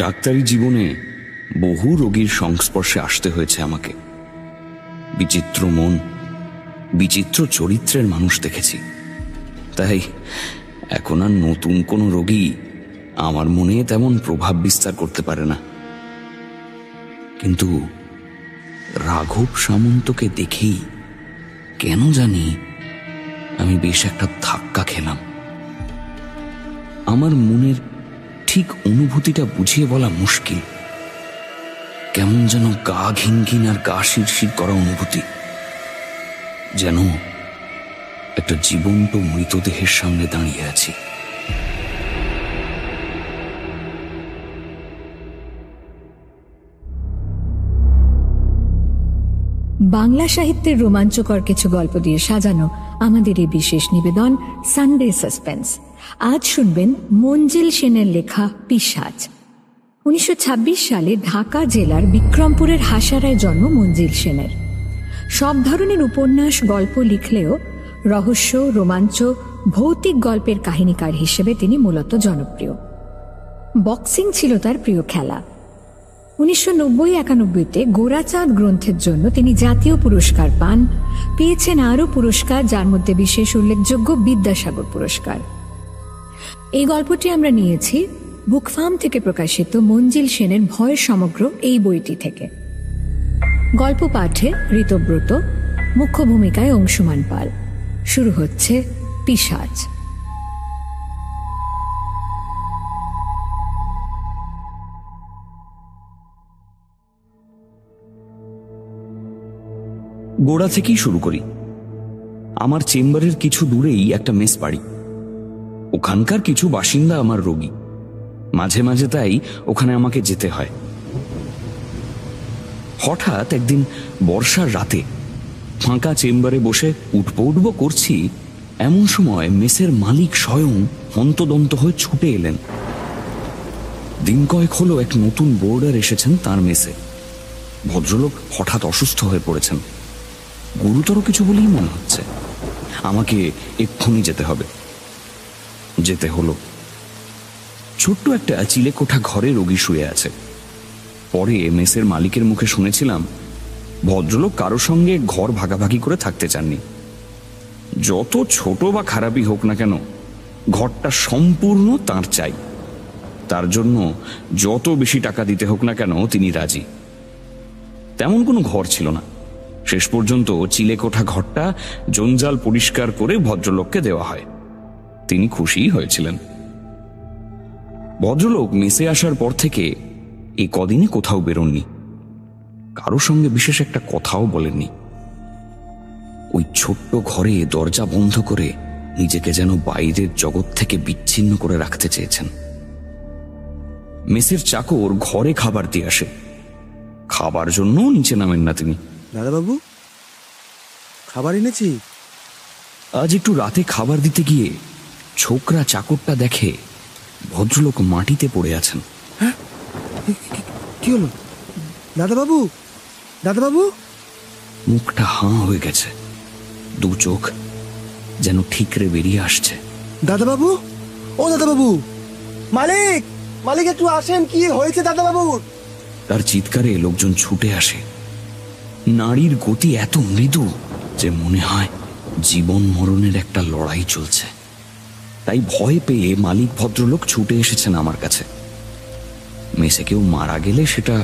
ডাক্তারি জীবনে বহু রোগীর সংস্পর্শে আসতে হয়েছে আমাকে। বিচিত্র মন, বিচিত্র চরিত্রের মানুষ দেখেছি। তাই এখন আর নতুন কোনো রোগী আমার মনে তেমন প্রভাব বিস্তার করতে পারে না। কিন্তু রাঘব সামন্তকে দেখেই কেন জানি আমি বেশ একটা ধাক্কা খেলাম। আমার মনের ঠিক অনুভূতিটা বুঝিয়ে বলা মুশকিল। কেমন যেন গা ঘিনঘিন আর গা শিরশির করা অনুভূতি, যেন একটা জীবন্ত মৃতদেহের সামনে দাঁড়িয়ে আছি। বাংলা সাহিত্যের রোমাঞ্চকর কিছু গল্প দিয়ে সাজানো আমাদের এই বিশেষ নিবেদন সানডে সাসপেন্স। আজ শুনবেন মঞ্জিল সেনের লেখা পিশাচ। 1926 সালে ঢাকা জেলার বিক্রমপুরের হাসারায় জন্ম মঞ্জিল সেনের। সব ধরনের উপন্যাস গল্প লিখলেও রহস্য, রোমাঞ্চ, ভৌতিক গল্পের কাহিনীকার হিসেবে তিনি মূলত জনপ্রিয়। বক্সিং ছিল তার প্রিয় খেলা। 1990-91-তে গোরাচাঁদ গ্রন্থের জন্য তিনি জাতীয় পুরস্কার পান। পেয়েছেন আরও পুরস্কার, যার মধ্যে বিশেষ উল্লেখযোগ্য বিদ্যাসাগর পুরস্কার। এই গল্পটি আমরা নিয়েছি বুকফার্ম থেকে প্রকাশিত মঞ্জিল সেনের ভয় সমগ্র এই বইটি থেকে। গল্প পাঠে ঋতব্রত, মুখ্য ভূমিকায় অংশুমান পাল। শুরু হচ্ছে পিশাচ। গোড়া থেকেই শুরু করি। আমার চেম্বারের কিছু দূরেই একটা মেস বাড়ি। ওখানকার কিছু বাসিন্দা আমার রোগী, মাঝে মাঝে তাই ওখানে আমাকে যেতে হয়। হঠাৎ একদিন বর্ষার রাতে ফাঁকা চেম্বারে বসে উঠবো করছি, এমন সময় মেসের মালিক স্বয়ং হন্তদন্ত হয়ে ছুটে এলেন। দিন কয়েক হলো এক নতুন বোর্ডার এসেছেন তার মেসে। ভদ্রলোক হঠাৎ অসুস্থ হয়ে পড়েছেন, গুরুতর কিছু বলেই মনে হচ্ছে। আমাকে এক্ষুনি যেতে হবে। যেতে হলো। ছোট্ট একটা চিলেকোঠা ঘরে রোগী শুয়ে আছে। পরে মেসের মালিকের মুখে শুনেছিলাম ভদ্রলোক কারো সঙ্গে ঘর ভাগাভাগি করে থাকতে চাননি। যত ছোট বা খারাপই হোক না কেন, ঘরটা সম্পূর্ণ তার চাই। তার জন্য যত বেশি টাকা দিতে হোক না কেন তিনি রাজি। তেমন কোনো ঘর ছিল না। শেষ পর্যন্ত চিলেকোঠা ঘরটা জঞ্জাল পরিষ্কার করে ভদ্রলোককে দেওয়া হয়। তিনি খুশিই হয়েছিলেন। ভদ্রলোক মেসে আসার পর থেকে এই কদিনে কোথাও বেরোননি, কারো সঙ্গে বিশেষ একটা কথাও বলেননি। ওই ছোট্ট ঘরে দরজা বন্ধ করে নিজেকে যেন বাইরের জগৎ থেকে বিচ্ছিন্ন করে রাখতে চেয়েছেন। মেসের চাকর ঘরে খাবার দিয়ে আসে, খাবার জন্য নিচে নামেন না তিনি। দাদাবাবু, খাবার এনেছি। আজ একটু রাতে খাবার দিতে গিয়ে ছোকরা চাকরটা দেখে ভদ্রলোক মাটিতে পড়ে আছেন। হ্যাঁ, কি হলো? দাদাবাবু, দাদাবাবু। মুখটা হাঁ হয়ে গেছে, দু চোখ যেন ঠিকরে বেরিয়ে আসছে। দাদাবাবু, ও দাদাবাবু, মালিক, মালিক একটু আসেন, কি হয়েছে দাদাবাবু? তার চিৎকারে লোকজন ছুটে আসে। নারীর গতি এত মৃদু যে মনে হয় জীবন মরণের একটা লড়াই চলছে। তাই ভয় পেয়ে মালিক ভদ্রলোক ছুটে এসেছেন আমার কাছে। মেসে কেউ মারা গেলে সেটা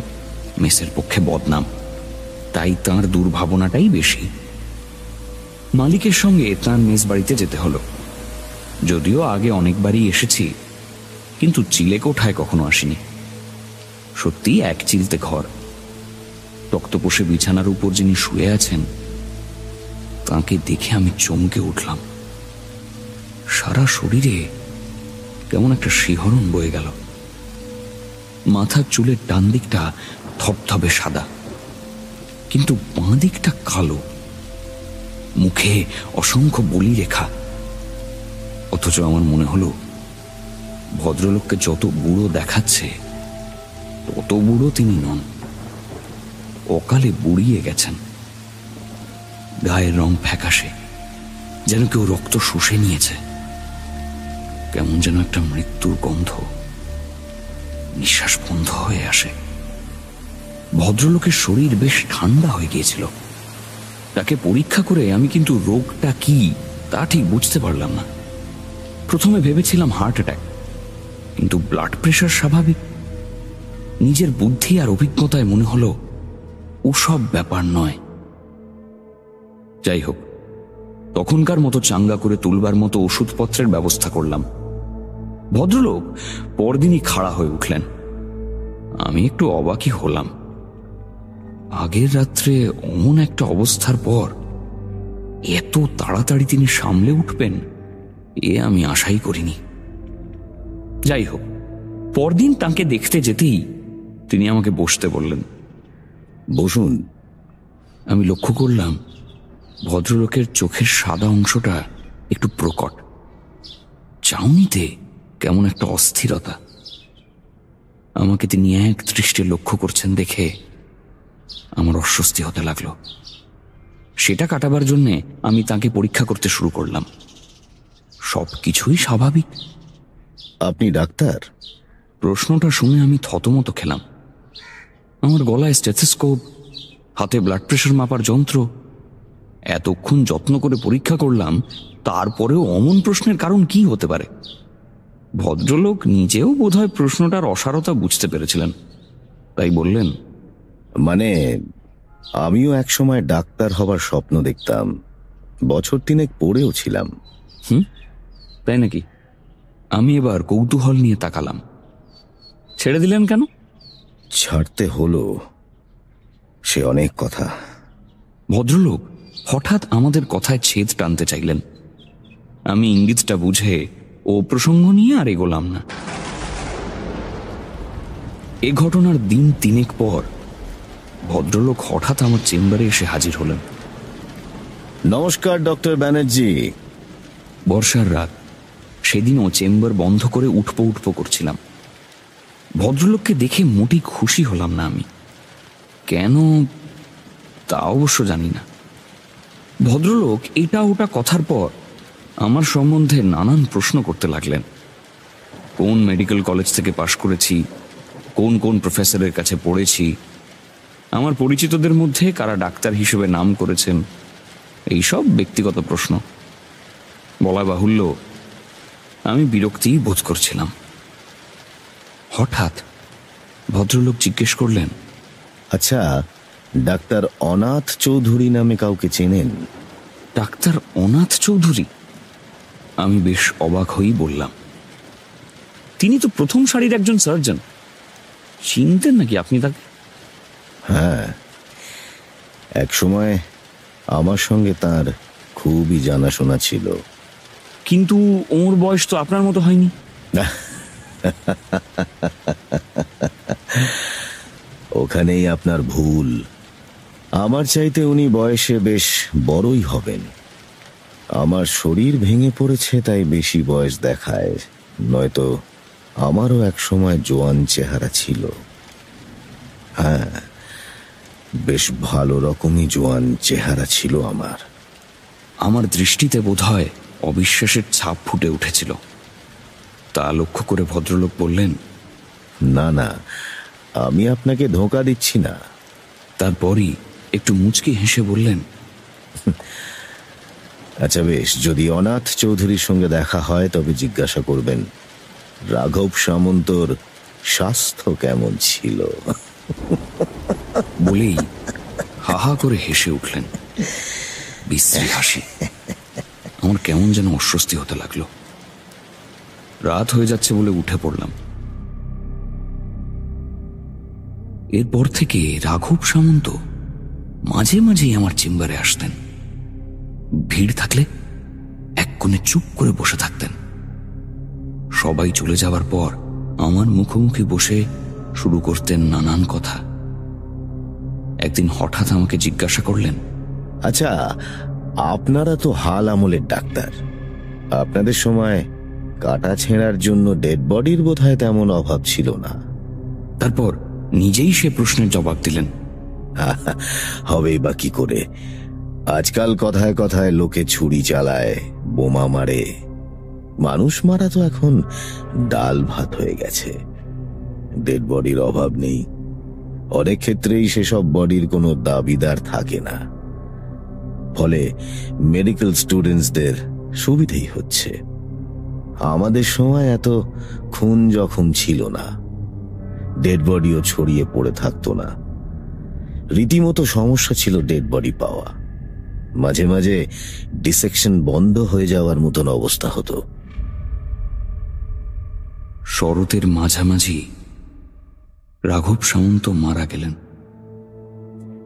মেসের পক্ষে বদনাম, তাই তাঁর দুর্ভাবনাটাই বেশি। মালিকের সঙ্গে তাঁর মেস বাড়িতে যেতে হলো। যদিও আগে অনেকবারই এসেছি, কিন্তু চিলেকোঠায় কখনো আসিনি। সত্যি এক চিলতে ঘর। তক্তপোষে বিছানার উপর যিনি শুয়ে আছেন তাঁকে দেখে আমি চমকে উঠলাম। সারা শরীরে কেমন একটা শিহরণ বয়ে গেল। মাথার চুলের ডান দিকটা থপথপে সাদা, কিন্তু বাঁ দিকটা কালো। মুখে অসংখ্য বলি রেখা। অথচ আমার মনে হলো ভদ্রলোককে যত বুড়ো দেখাচ্ছে তত বুড়ো তিনি নন, অকালে বুড়িয়ে গেছেন। গায়ের রং ফ্যাকাশে, যেন কেউ রক্ত শুষে নিয়েছে। কেমন যেন একটা মৃত্যুর গন্ধ। নিঃশ্বাস বন্ধ হয়ে আসে। ভদ্রলোকের শরীর বেশ ঠান্ডা হয়ে গিয়েছিল। তাকে পরীক্ষা করে আমি কিন্তু রোগটা কি তা ঠিক বুঝতে পারলাম না। প্রথমে ভেবেছিলাম হার্ট অ্যাটাক, কিন্তু ব্লাড প্রেশার স্বাভাবিক। নিজের বুদ্ধি আর অভিজ্ঞতায় মনে হলো ওসব ব্যাপার নয়। যাই হোক, তখনকার মতো চাঙ্গা করে তুলবার মতো ওষুধপত্রের ব্যবস্থা করলাম। ভদ্রলোক পরদিনই খাড়া হয়ে উঠলেন। আমি একটু অবাকই হলাম। আগের রাত্রে অমন একটা অবস্থার পর এত তাড়াতাড়ি তিনি সামলে উঠবেন এ আমি আশাই করিনি। যাই হোক, পরদিন তাকে দেখতে যেতেই তিনি আমাকে বসতে বললেন। বসুন। আমি লক্ষ্য করলাম ভদ্রলোকের চোখের সাদা অংশটা একটু প্রকট, চাউনিতে কেমন একটা অস্থিরতা। আমাকে তিনি এক দৃষ্টে লক্ষ্য করছেন দেখে আমার অস্বস্তি হতে লাগলো। সেটা কাটাবার জন্য আমি তাকে পরীক্ষা করতে শুরু করলাম। সবকিছুই স্বাভাবিক। আপনি ডাক্তার? প্রশ্নটা শুনে আমি থতমত খেলাম। আমার গলায় স্টেথোস্কোপ, হাতে ব্লাড প্রেশার মাপার যন্ত্র। এতক্ষণ যত্ন করে পরীক্ষা করলাম, তারপরেও অমন প্রশ্নের কারণ কি হতে পারে? ভদ্রলোক নিজেও বোধহয় প্রশ্নটার অসারতা বুঝতে পেরেছিলেন, তাই বললেন, মানে আমিও একসময় ডাক্তার হবার স্বপ্ন দেখতাম, বছর 3 পড়েও ছিলাম। তাই নাকি? আমি এবার কৌতূহল নিয়ে তাকালাম। ছেড়ে দিলেন কেন? ছাড়তে হলো, সে অনেক কথা। ভদ্রলোক হঠাৎ আমাদের কথায় ছেদ টানতে চাইলেন। আমি ইঙ্গিতটা বুঝে ও প্রসঙ্গ নিয়ে আর এগোলাম না। এ ঘটনার দিন 3 পর ভদ্রলোক হঠাৎ আমার চেম্বারে এসে হাজির হলেন। নমস্কার ডক্টর ব্যানার্জি। বর্ষার রাত, সেদিনও চেম্বার বন্ধ করে উঠপো করছিলাম। ভদ্রলোককে দেখে মোটেই খুশি হলাম না আমি। কেন তা অবশ্য জানি না। ভদ্রলোক এটা ওটা কথার পর আমার সম্বন্ধে নানান প্রশ্ন করতে লাগলেন। কোন মেডিকেল কলেজ থেকে পাশ করেছি, কোন কোন প্রফেসরের কাছে পড়েছি, আমার পরিচিতদের মধ্যে কারা ডাক্তার হিসেবে নাম করেছেন, এইসব ব্যক্তিগত প্রশ্ন। বলা বাহুল্য, আমি বিরক্তিই বোধ করছিলাম। হঠাৎ ভদ্রলোক জিজ্ঞেস করলেন, আচ্ছা, ডাক্তার অনাথ চৌধুরী নামে কাউকে চেনেন? ডাক্তার অনাথ চৌধুরী? আমি বেশ অবাক হয়েই বললাম, তিনি তো প্রথম সারির একজন সার্জন। চিনতেন নাকি আপনি তাকে? হ্যাঁ, এক সময় আমার সঙ্গে তার খুবই জানাশোনা ছিল। কিন্তু ওর বয়স তো আপনার মতো হয়নি। ওখানেই আপনার ভুল। আমার চাইতে উনি বয়সে বেশ বড়ই হবেন। আমার শরীর ভেঙে পড়েছে তাই বেশি বয়স দেখায়, নয়তো আমারও এক সময় জোয়ান চেহারা ছিল। হ্যাঁ, বেশ ভালো রকমই জোয়ান চেহারা ছিল আমার। আমার দৃষ্টিতে বোধহয় অবিশ্বাসের ছাপ ফুটে উঠেছিল। তা লক্ষ্য করে ভদ্রলোক বললেন, না না, আমি আপনাকে ধোঁকা দিচ্ছি না। তারপরই একটু মুচকি হেসে বললেন, আচ্ছা বেশ, যদি অনাথ চৌধুরীর সঙ্গে দেখা হয় তবে জিজ্ঞাসা করবেন রাঘব সামন্তর স্বাস্থ্য কেমন ছিল। বলেই হাহা করে হেসে উঠলেন। বিশ্রী হাসি। আমার কেমন যেন অস্বস্তি হতে লাগলো। রাত হয়ে যাচ্ছে বলে উঠে পড়লাম। এরপর থেকে রাঘব সামন্ত মাঝে মাঝেই আমার চেম্বারে আসতেন। ভিড় থাকলে এক কোণে চুপ করে বসে থাকতেন। সবাই চলে যাওয়ার পর আমার মুখোমুখি বসে শুরু করতেন নানান কথা। একদিন হঠাৎ আমাকে জিজ্ঞাসা করলেন, আচ্ছা, আপনারা তো হাল আমলের ডাক্তার, আপনাদের সময় কাটা ছেঁড়ার জন্য ডেড বডির বোধহয় তেমন অভাব ছিল না। তারপর নিজেই সে প্রশ্নের জবাব দিলেন, হবেই বা কি করে, আজকাল কথায় কথায় লোকে ছুরি চালায়, বোমা মারে, মানুষ মারা তো এখন ডাল ভাত হয়ে গেছে। ডেড বডির অভাব নেই। অনেক ক্ষেত্রেই সেসব বডির কোনো দাবিদার থাকে না, ফলে মেডিকেল স্টুডেন্টসদের সুবিধেই হচ্ছে। আমাদের সময় এত খুন জখম ছিল না, ডেড বডিও ছড়িয়ে পড়ে থাকতো না। রীতিমতো সমস্যা ছিল ডেড বডি পাওয়া। মাঝে মাঝে ডিসেকশন বন্ধ হয়ে যাওয়ার মতন অবস্থা হতো। শরতের মাঝামাঝি রাঘব সামন্ত মারা গেলেন।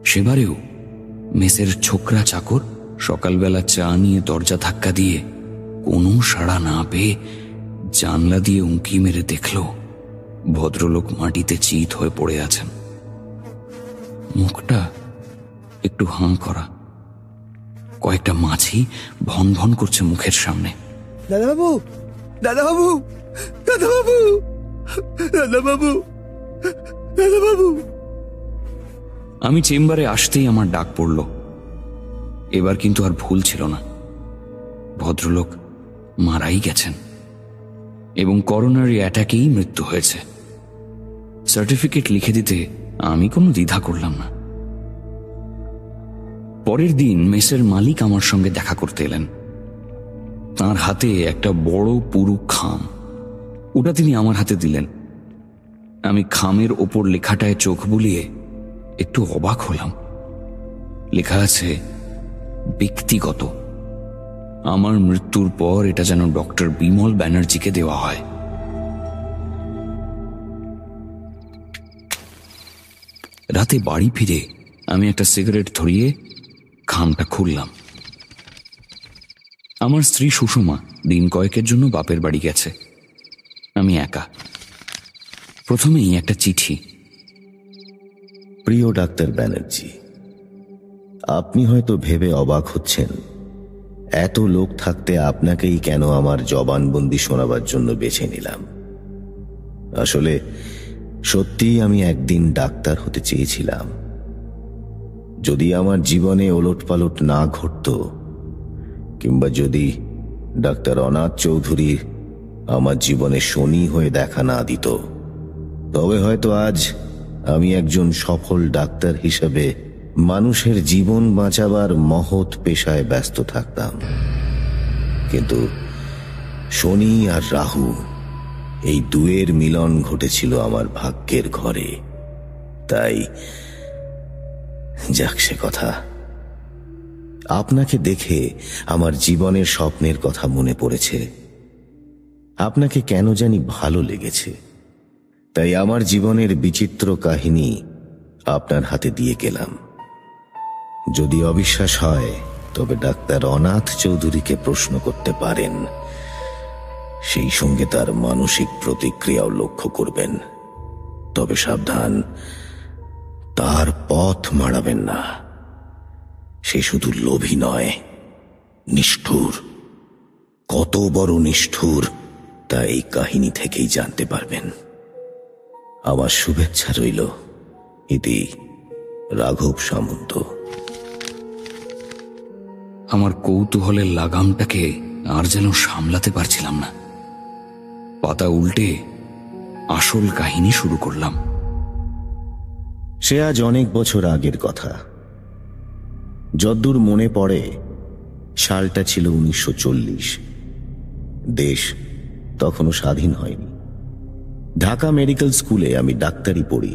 সেবারেও মেসের ছোকরা চাকর সকালবেলা চা নিয়ে দরজা ধাক্কা দিয়ে কোনো সাড়া না পেয়ে জানলা দিয়ে উঁকি মেরে দেখল ভদ্রলোক মাটিতে চিত হয়ে পড়ে আছেন। মুখটা একটু হাঁ করা, কয়েকটা মাছি ভন ভন করছে মুখের সামনে। দাদাবাবু, দাদাবাবু, দাদাবাবু, দাদাবাবু, দাদাবাবু। আমি চেম্বারে আসতেই আমার ডাক পড়ল। এবার কিন্তু আর ভুল ছিল না, ভদ্রলোক মারাই গেছেন এবং করোনারি অ্যাটাকেই মৃত্যু হয়েছে। সার্টিফিকেট লিখে দিতে আমি কোনো দ্বিধা করলাম না। পরের দিন মেসের মালিক আমার সঙ্গে দেখা করতে এলেন। তার হাতে একটা বড় পুরু খাম, ওটা তিনি আমার হাতে দিলেন। আমি খামের ওপর লেখাটায় চোখ বুলিয়ে একটু অবাক হলাম। লেখা আছে ব্যক্তিগত। আমার মৃত্যুর পর এটা যেন ডক্টর বিমল ব্যানার্জিকে দেওয়া হয়। রাতে বাড়ি ফিরে আমি একটা সিগারেট ধরিয়ে খামটা খুললাম। আমার স্ত্রী সুষমা দিন কয়েকের জন্য বাপের বাড়ি গেছে। আমি একা। প্রথমেই একটা চিঠি। প্রিয় ডাক্তার ব্যানার্জি, আপনি হয়তো ভেবে অবাক হচ্ছেন এত লোক থাকতে আপনাকেই কেন আমার জবানবন্দি শোনাবার জন্য বেছে নিলাম। আসলে সত্যিই আমি একদিন ডাক্তার হতে চেয়েছিলাম। যদি আমার জীবনে ওলটপালট না ঘটত, কিংবা যদি ডাক্তার অনাথ চৌধুরী আমার জীবনে শনি হয়ে দেখা না দিত, তবে হয়তো আজ আমি একজন সফল ডাক্তার হিসেবে মানুষের জীবন বাঁচাবার মহৎ পেশায় ব্যস্ত থাকতাম। কিন্তু শনি আর রাহু, এই দুয়ের মিলন ঘটেছিল আমার ভাগ্যের ঘরে। তাই যাক সে কথা। আপনাকে দেখে আমার জীবনের স্বপ্নের কথা মনে পড়েছে। আপনাকে কেন জানি ভালো লেগেছে, তাই আমার জীবনের বিচিত্র কাহিনী আপনার হাতে দিয়ে গেলাম। যদি অবিশ্বাস হয় তবে ডাক্তার অনাথ চৌধুরীকে প্রশ্ন করতে পারেন, সেই সঙ্গে তার মানসিক প্রতিক্রিয়াও লক্ষ্য করবেন। তবে সাবধান, তার পথ মাড়াবেন না। সে শুধু লোভী নয়, নিষ্ঠুর। কত বড় নিষ্ঠুর তা এই কাহিনী থেকেই জানতে পারবেন। আমার শুভেচ্ছা রইল। ইতি রাঘব সামন্ত। আমার কৌতূহলের লাগামটাকে আর যেন সামলাতে পারছিলাম না। পাতা উল্টে আসল কাহিনী শুরু করলাম। সে আজ অনেক বছর আগের কথা। যদ্দূর মনে পড়ে, সালটা ছিল 1940। দেশ তখনও স্বাধীন হয়নি। ঢাকা মেডিকেল স্কুলে আমি ডাক্তারি পড়ি।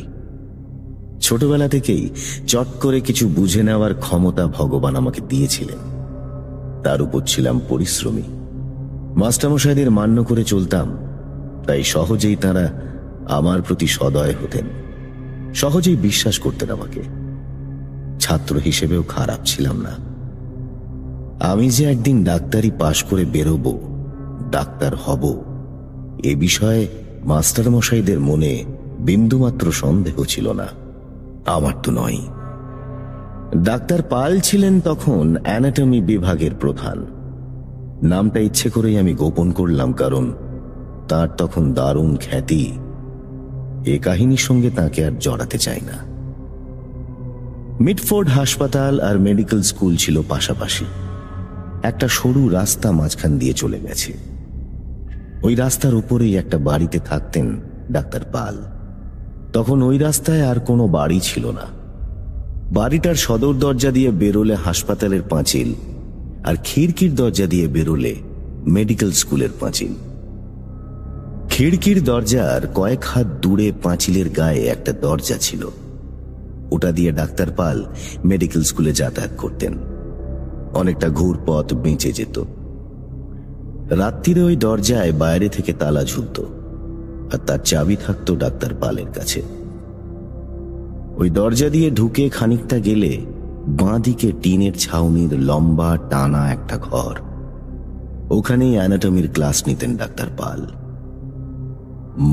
ছোটবেলা থেকেই চট করে কিছু বুঝে নেওয়ার ক্ষমতা ভগবান আমাকে দিয়েছিলেন। তার উপর ছিলাম পরিশ্রমী। মাস্টারমশাইদের মান্য করে চলতাম, তাই সহজেই তারা আমার প্রতি সদয় হতেন, সহজেই বিশ্বাস করতেন আমাকে। ছাত্র হিসেবেও খারাপ ছিলাম না। আমি যে একদিন ডাক্তারি পাশ করে বেরোবো, ডাক্তার হব, এ বিষয়ে মাস্টারমশাইদের মনে বিন্দুমাত্র সন্দেহ ছিল না। আমার তো নয়। ডাক্তার পাল ছিলেন তখন অ্যানাটমি বিভাগের প্রধান। নামটা ইচ্ছে করেই আমি গোপন করলাম, কারণ তার তখন দারুণ খ্যাতি। এ কাহিনীর সঙ্গে তাকে আর জড়াতে চাই না। মিডফোর্ড হাসপাতাল আর মেডিকেল স্কুল ছিল পাশাপাশি। একটা সরু রাস্তা মাঝখান দিয়ে চলে গেছে। ওই রাস্তার উপরেই একটা বাড়িতে থাকতেন ডাক্তার পাল। তখন ওই রাস্তায় আর কোনো বাড়ি ছিল না। বাড়িটার সদর দরজা দিয়ে বেরোলে হাসপাতালের পাঁচিল, আর খিড়কির দরজা দিয়ে বেরোলে মেডিকেল স্কুলের পাঁচিল। খিড়কির দরজার কয়েক হাত দূরে পাঁচিলের গায়ে একটা দরজা ছিল। ওটা দিয়ে ডাক্তার পাল মেডিকেল স্কুলে যাতায়াত করতেন। অনেকটা ঘুরপথ বেঁচে যেত। রাত্রিরে ওই দরজায় বাইরে থেকে তালা ঝুলত, আর তার চাবি থাকতো ডাক্তার পালের কাছে। ওই দরজা দিয়ে ঢুকে খানিকটা গেলে বাঁ দিকে টিনের ছাউনির লম্বা টানা একটা ঘর। ওখানেই অ্যানাটমির ক্লাস নিতেন ডাক্তার পাল।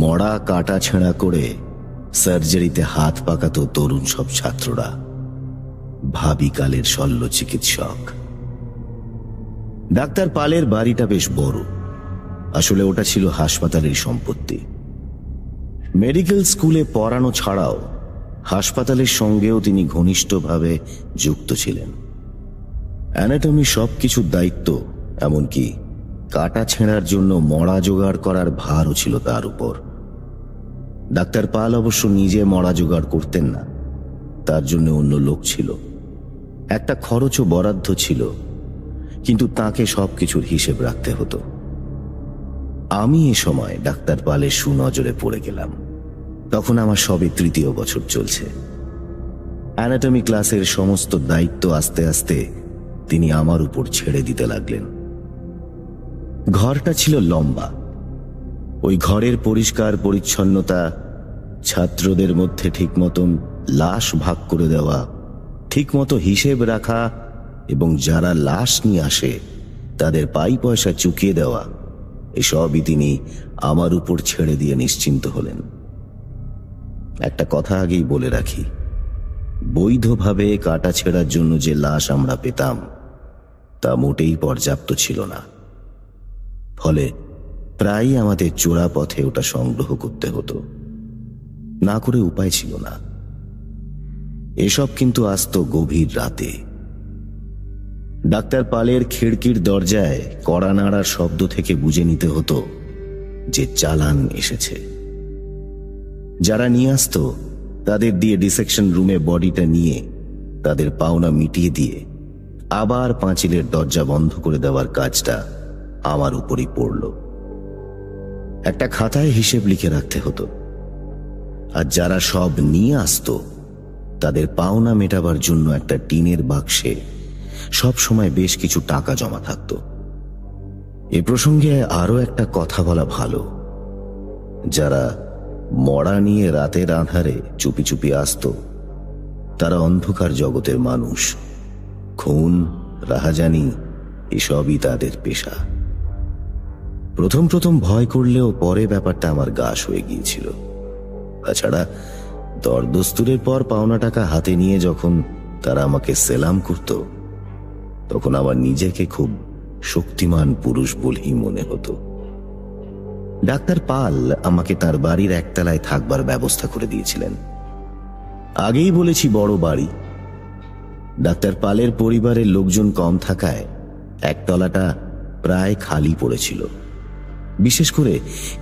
মরা কাটা ছেঁড়া করে সার্জারিতে হাত পাকাতো তরুণ সব ছাত্ররা, ভাবি কালের শল্য চিকিৎসক। ডাক্তার পালের বাড়িটা বেশ বড়। আসলে ওটা ছিল হাসপাতালের সম্পত্তি। মেডিকেল স্কুলে পড়ানো ছাড়াও হাসপাতালের সঙ্গেও তিনি ঘনিষ্ঠভাবে যুক্ত ছিলেন। অ্যানাটমি সবকিছুর দায়িত্ব, এমনকি কাটা ছেঁড়ার জন্য মরা জোগাড় করার ভারও ছিল তার উপর। ডাক্তার পাল অবশ্য নিজে মরা জোগাড় করতেন না, তার জন্য অন্য লোক ছিল। একটা খরচও বরাদ্দ ছিল, কিন্তু তাকে সবকিছুর হিসেব রাখতে হতো। আমি এ সময় ডাক্তার পালের সুনজরে পড়ে গেলাম। তখন আমার সবে ৩য় বছর চলছে। অ্যানাটমি ক্লাসের সমস্ত দায়িত্ব আস্তে আস্তে তিনি আমার উপর ছেড়ে দিতে লাগলেন। ঘরটা ছিল লম্বা। ওই ঘরের পরিষ্কার পরিচ্ছন্নতা, ছাত্রদের মধ্যে ঠিক মতন লাশ ভাগ করে দেওয়া, ঠিক মতো হিসেব রাখা, এবং যারা লাশ নিয়ে আসে তাদের পাই পয়সা চুকিয়ে দেওয়া, এসবই তিনি আমার উপর ছেড়ে দিয়ে নিশ্চিন্ত হলেন। একটা কথা আগেই বলে রাখি, বৈধভাবে কাটা ছেঁড়ার জন্য যে লাশ আমরা পেতাম তা মোটেই পর্যাপ্ত ছিল না। ফলে প্রায়ই আমাদের চোরা পথে ওটা সংগ্রহ করতে হতো, না করে উপায় ছিল না। এসব কিন্তু আসতো গভীর রাতে। ডাক্তার পালের খিড়কির দরজায় কড়া নাড়ার শব্দ থেকে বুঝে নিতে হতো যে চালান এসেছে। যারা নিয়ে আসতো তাদের দিয়ে ডিসেকশন রুমে বডিটা নিয়ে তাদের পাওনা মিটিয়ে দিয়ে আবার পাঁচিলের দরজা বন্ধ করে দেওয়ার কাজটা আমার উপরই পড়ল। একটা খাতায় হিসেব লিখে রাখতে হতো, আর যারা সব নিয়ে আসতো তাদের পাওনা মেটাবার জন্য একটা টিনের বাক্সে সব সময় বেশ কিছু টাকা জমা থাকতো। এ প্রসঙ্গে আরো একটা কথা বলা ভালো, যারা মরা নিয়ে রাতের আঁধারে চুপি চুপি আসতো তারা অন্ধকার জগতের মানুষ। খুন, রাহাজানি এসবই তাদের পেশা। প্রথম প্রথম ভয় করলেও পরে ব্যাপারটা আমার গাশ হয়ে গিয়েছিল। তাছাড়া দরদস্তুরের পর পাওনা টাকা হাতে নিয়ে যখন তারা আমাকে সেলাম করত, তখন আমার নিজেকে খুব শক্তিমান পুরুষ বলেই মনে হতো। ডাক্তার পাল আমাকে তার বাড়ির একতলায় থাকবার ব্যবস্থা করে দিয়েছিলেন। আগেই বলেছি, বড় বাড়ি। ডাক্তার পালের পরিবারের লোকজন কম থাকায় একতলাটা প্রায় খালি পড়েছিল। বিশেষ করে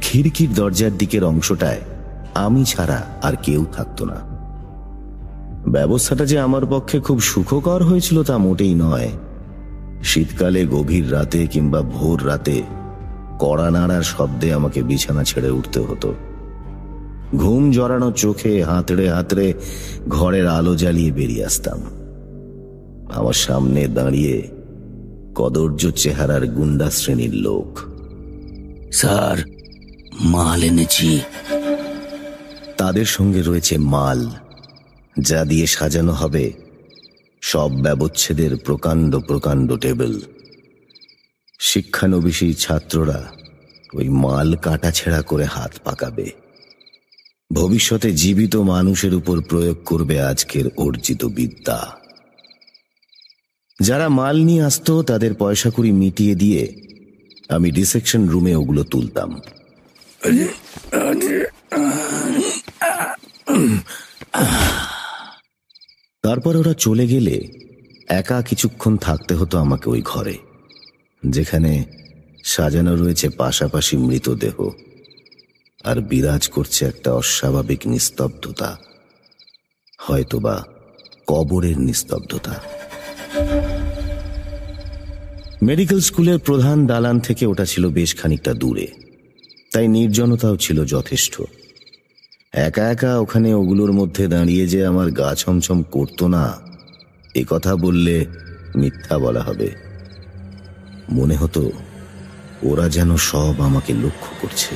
খিড়কির দরজার দিকের অংশটায় আমি ছাড়া আর কেউ থাকতো না। ব্যবস্থাটা যে আমার পক্ষে খুব সুখকর হয়েছিল তা মোটেই নয়। শীতকালে গভীর রাতে কিংবা ভোর রাতে কড়া নাড়ার শব্দে আমাকে বিছানা ছেড়ে উঠতে হতো। ঘুম জড়ানো চোখে হাতড়ে হাতড়ে ঘরের আলো জ্বালিয়ে বেরিয়ে আসতাম। আমার সামনে দাঁড়িয়ে কদর্য চেহারার গুন্ডা শ্রেণীর লোক। স্যার, মাল এনেছি। তাদের সঙ্গে রয়েছে মাল, যা দিয়ে সাজানো হবে সব ব্যবচ্ছেদের প্রকাণ্ড প্রকাণ্ড টেবিল। শিক্ষানবিশী ছাত্ররা ওই মাল কাটা ছেঁড়া করে হাত পাকাবে। ভবিষ্যতে জীবিত মানুষের উপর প্রয়োগ করবে আজকের অর্জিত বিদ্যা। যারা মাল নিয়ে আসতো তাদের পয়সা কড়ি মিটিয়ে দিয়ে আমি ডিসেকশন রুমে ওগুলো তুলতাম। তারপর ওরা চলে গেলে একা কিছুক্ষণ থাকতে হতো আমাকে ওই ঘরে, যেখানে সাজানো রয়েছে পাশাপাশি মৃতদেহ। আর বিরাজ করছে একটা অস্বাভাবিক নিস্তব্ধতা, হয়তোবা কবরের নিস্তব্ধতা। মেডিকেল স্কুলের প্রধান দালান থেকে ওটা ছিল বেশ খানিকটা দূরে, তাই নির্জনতাও ছিল যথেষ্ট। একা একা ওখানে ওগুলোর মধ্যে দাঁড়িয়ে যে আমার গা ছমছম করতো না, এ কথা বললে মিথ্যা বলা হবে। মনে হতো ওরা যেন সব আমাকে লক্ষ্য করছে।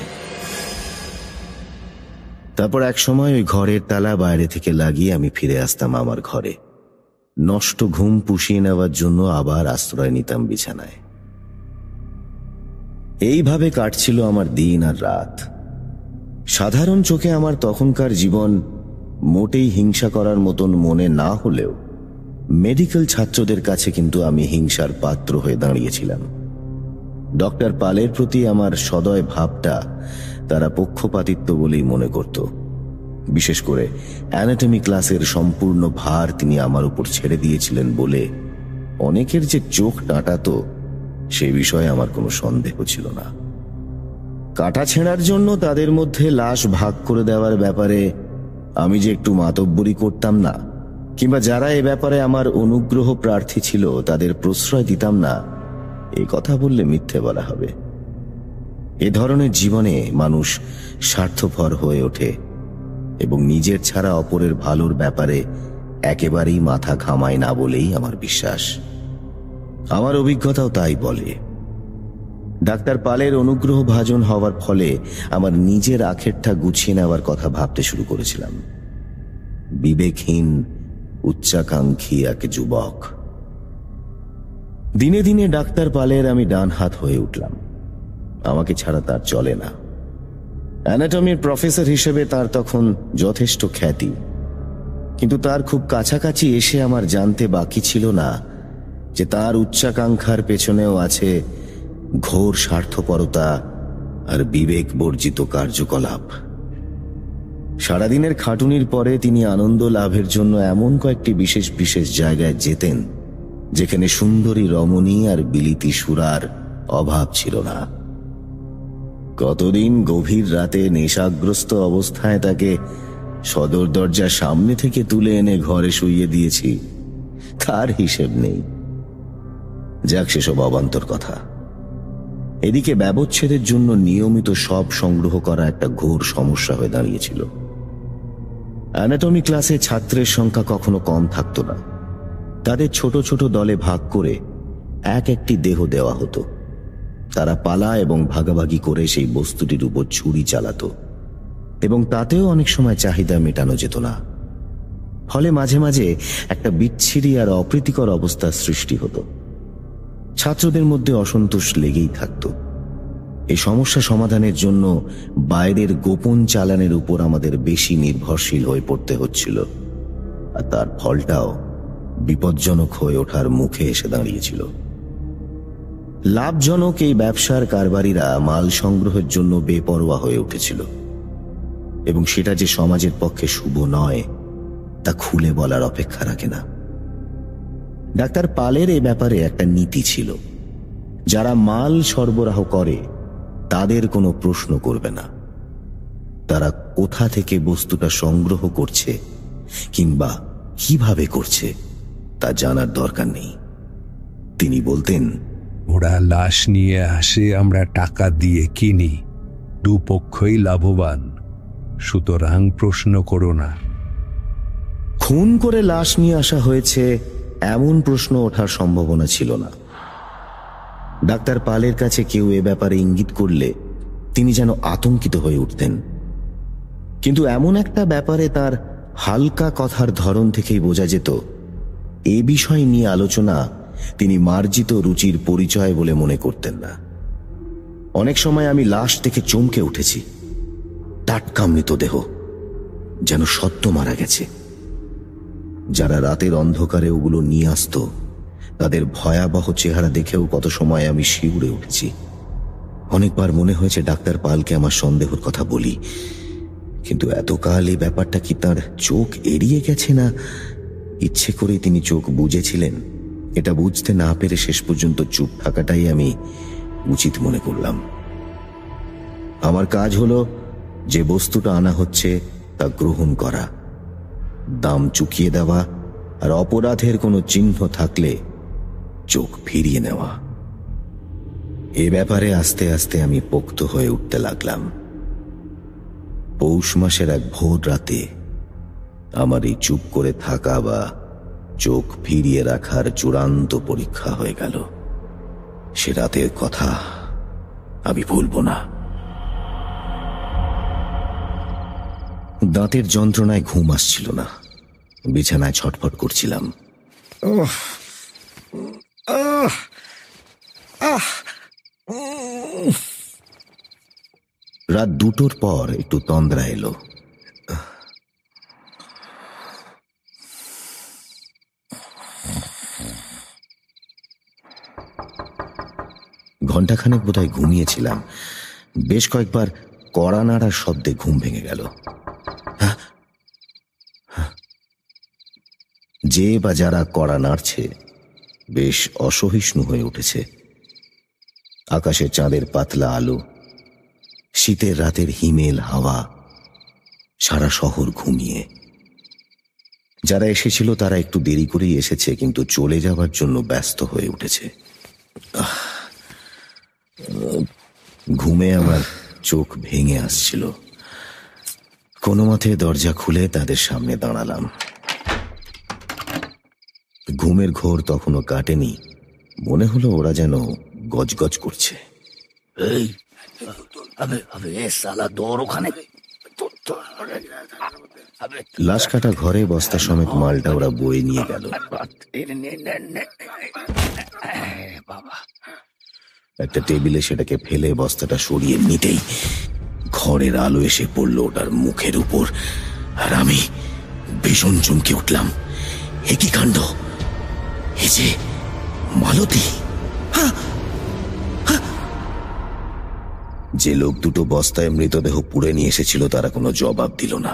তারপর এক সময় ওই ঘরের তালা বাইরে থেকে লাগিয়ে আমি ফিরে আসতাম আমার ঘরে, নষ্ট ঘুম পুষিয়ে নেওয়ার জন্য আবার আশ্রয় নিতাম বিছানায়। এইভাবে কাটছিল আমার দিন আর রাত। সাধারণ চোখে আমার তখনকার জীবন মোটেই হিংসা করার মতন মনে না হলেও মেডিকেল ছাত্রদের কাছে কিন্তু আমি হিংসার পাত্র হয়ে দাঁড়িয়েছিলাম। ডক্টর পালের প্রতি আমার সদয় ভাবটা তারা পক্ষপাতিত্ব বলেই মনে করত। বিশেষ করে অ্যানাটমি ক্লাসের সম্পূর্ণ ভার তিনি আমার উপর ছেড়ে দিয়েছিলেন বলে অনেকের যে চোখ টাটাতো সে বিষয়ে আমার কোনো সন্দেহ ছিল না। কাটা ছেঁড়ার জন্য তাদের মধ্যে লাশ ভাগ করে দেওয়ার ব্যাপারে আমি যে একটু মাতব্বরি করতাম না, কিংবা যারা এ ব্যাপারে আমার অনুগ্রহ প্রার্থী ছিল তাদের প্রশ্রয় দিতাম না, এই কথা বললে মিথ্যে বলা হবে। এ ধরনের জীবনে মানুষ স্বার্থপর হয়ে ওঠে এবং নিজের ছাড়া অপরের ভালোর ব্যাপারে একেবারেই মাথা ঘামায় না বলেই আমার বিশ্বাস। আমার অভিজ্ঞতাও তাই বলে। ডাক্তার পালের অনুগ্রহ ভাজন হওয়ার ফলে আমার নিজের আখেরটা গুছিয়ে নেওয়ার কথা ভাবতে শুরু করেছিলাম। বিবেকহীন উচ্চাকাঙ্ক্ষী এক যুবক। দিনে দিনে ডাক্তার পালের আমি ডান হাত হয়ে উঠলাম। আমাকে ছাড়া তার চলে না। অ্যানাটমির প্রফেসর হিসেবে তার তখন যথেষ্ট খ্যাতি, কিন্তু তার খুব কাছাকাছি এসে আমার জানতে বাকি ছিল না যে তার উচ্চাকাঙ্ক্ষার পেছনেও আছে ঘোর স্বার্থপরতা আর বিবেক বর্জিত কার্যকলাপ। সারাদিনের খাটুনির পরে তিনি আনন্দ লাভের জন্য এমন কয়েকটি বিশেষ বিশেষ জায়গায় যেতেন যেখানে সুন্দরী রমণী আর বিলিতি সুরার অভাব ছিল না। কতদিন গভীর রাতে নেশাগ্রস্ত অবস্থায় তাকে সদর দরজার সামনে থেকে তুলে এনে ঘরে শুইয়ে দিয়েছি, তার হিসেব নেই। যাক, সেসব অবান্তর কথা। এদিকে ব্যবচ্ছেদের জন্য নিয়মিত সব সংগ্রহ করা একটা ঘোর সমস্যা হয়ে দাঁড়িয়েছিল। অ্যানাটমি ক্লাসে ছাত্রের সংখ্যা কখনো কম থাকতো না। তাদের ছোট ছোট দলে ভাগ করে এক একটি দেহ দেওয়া হতো। তারা পালা এবং ভাগাভাগি করে সেই বস্তুটির উপর ছুরি চালাতো এবং তাতেও অনেক সময় চাহিদা মেটানো যেত না। ফলে মাঝে মাঝে একটা বিচ্ছিরি আর অপ্রীতিকর অবস্থার সৃষ্টি হতো। ছাত্রদের মধ্যে অসন্তোষ লেগেই থাকত। এই সমস্যা সমাধানের জন্য বাইরের গোপন চালানের উপর আমাদের বেশি নির্ভরশীল হয়ে পড়তে হচ্ছিল, আর তার ফলটাও বিপজ্জনক হয়ে ওঠার মুখে এসে দাঁড়িয়েছিল। লাভজনক এই ব্যবসার কারবারিরা মাল সংগ্রহের জন্য বেপরোয়া হয়ে উঠেছিল এবং সেটা যে সমাজের পক্ষে শুভ নয় তা খুলে বলার অপেক্ষা রাখে না। ডাক্তার পালের এ ব্যাপারে একটা নীতি ছিল, যারা মাল সরবরাহ করে তাদের কোনো প্রশ্ন করবে না। তারা কোথা থেকে বস্তুটা সংগ্রহ করছে কিংবা কিভাবে করছে তা জানার দরকার নেই। তিনি বলতেন, ওরা লাশ নিয়ে আসে, আমরা টাকা দিয়ে কিনি, দুপক্ষই লাভবান, সুতরাং প্রশ্ন করো না। খুন করে লাশ নিয়ে আসা হয়েছে এমন প্রশ্ন ওঠার সম্ভাবনা ছিল না। ডাক্তার পালের কাছে কেউ এ ব্যাপারে ইঙ্গিত করলে তিনি যেন আতঙ্কিত হয়ে উঠতেন। কিন্তু এমন একটা ব্যাপারে তার হালকা কথার ধরন থেকেই বোঝা যেত এ বিষয় নিয়ে আলোচনা তিনি মার্জিত রুচির পরিচয় বলে মনে করতেন না। অনেক সময় আমি লাশ দেখে চমকে উঠেছি। টাটকা মৃতদেহ, যেন সদ্য মারা গেছে। যারা রাতের অন্ধকারে ওগুলো নিয়ে আসতো তাদের ভয়াবহ চেহারা দেখেও কত সময় আমি শিউরে উঠেছি। অনেকবার মনে হয়েছে ডাক্তার পালকে আমার সন্দেহের কথা বলি, কিন্তু এতকাল এই ব্যাপারটা কি তার চোখ এড়িয়ে গেছে, না ইচ্ছে করেই তিনি চোখ বুজেছিলেন? এটা বুঝতে না পেরে শেষ পর্যন্ত চুপ থাকাটাই আমি উচিত মনে করলাম। আমার কাজ হলো যে বস্তুটা আনা হচ্ছে তা গ্রহণ করা, দাম চুকিয়ে দেওয়া, আর অপরাধের কোনো চিহ্ন থাকলে চোখ ফিরিয়ে নেওয়া। এ ব্যাপারে আস্তে আস্তে আমি পোক্ত হয়ে উঠতে লাগলাম। পৌষ মাসের এক ভোর রাতে আমার এই চুপ করে থাকা বা চোখ ফিরিয়ে রাখার চূড়ান্ত পরীক্ষা হয়ে গেল। সে রাতের কথা আমি ভুলব না। দাঁতের যন্ত্রণায় ঘুম আসছিল না, বিছানায় ছটফট করছিলাম। রাত 2টোর পর একটু তন্দ্রা এলো। ঘণ্টাখানেক বোধহয় ঘুমিয়েছিলাম। বেশ কয়েকবার কড়া নাড়ার শব্দে ঘুম ভেঙে গেল। যে বা যারা কড়া নাড়ছে বেশ অসহিষ্ণু হয়ে উঠেছে। আকাশে চাঁদের পাতলা আলো, শীতের রাতের হিমেল হাওয়া, সারা শহর ঘুমিয়ে। যারা এসেছিল তারা একটু দেরি করেই এসেছে, কিন্তু চলে যাওয়ার জন্য ব্যস্ত হয়ে উঠেছে। ঘুমে আমার চোখ ভেঙে আসছিল। কোনো মতে দরজা খুলে তাদের সামনে দাঁড়ালাম। ঘুমের ঘোর তখনও কাটেনি। মনে হলো ওরা যেন গজগজ করছে। লাশ কাটা ঘরে বস্তা সমেত মালটা ওরা বয়ে নিয়ে গেল। একটা টেবিলে সেটাকে ফেলে বস্তাটা সরিয়ে নিতেই ঘরের আলো এসে পড়ল ওটার মুখের উপর, আর আমি ভীষণ চমকে উঠলাম। এ কি কাণ্ড! এ যে মালতী! যে লোক দুটো বস্তায় মৃতদেহ পুড়ে নিয়ে এসেছিল তারা কোনো জবাব দিল না,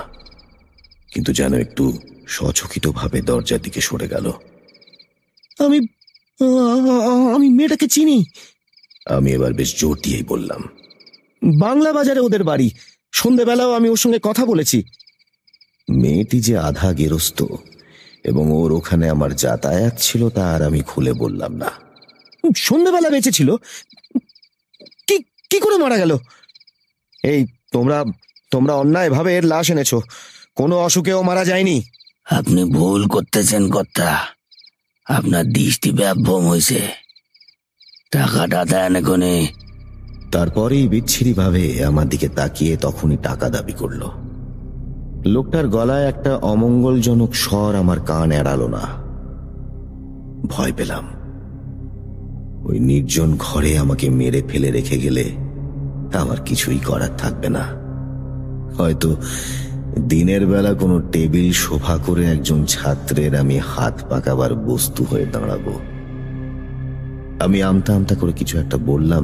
কিন্তু যেন একটু সচকিত ভাবে দরজার দিকে সরে গেল। আমি মেয়েটাকে চিনি। আমি এবার বেশ জোর দিয়েই বললাম, বাংলা বাজারে ওদের বাড়ি, সন্ধেবেলাও আমি ওর সঙ্গে কথা বলেছি। মেয়েটি যে আধা গেরস্ত এবং ওর ওখানে আমার যাতায়াত ছিল তা আর আমি খুলে বললাম না। সন্ধেবেলা বেঁচে ছিল, কি করে মারা গেল? এই তোমরা অন্যায় ভাবে এর লাশ এনেছো, কোনো অসুখেও মারা যায়নি। আপনি ভুল করতেছেন কর্তা, আপনার দৃষ্টি ব্যাভ্রম হয়েছে। টাকাটা দেন এখনে। তারপরেই বিচ্ছিরি ভাবে আমার দিকে তাকিয়ে তখনই টাকা দাবি করল। লোকটার গলায় একটা অমঙ্গলজনক স্বর আমার কান এড়ালো না। ভয় পেলাম। ওই নির্জন ঘরে আমাকে মেরে ফেলে রেখে গেলে আমার কিছুই করার থাকবে না। হয়তো দিনের বেলা কোনো টেবিল শোভা করে একজন ছাত্রের আমি হাত পাকাবার বস্তু হয়ে দাঁড়াবো। আমি আমতা আমতা করে কিছু একটা বললাম,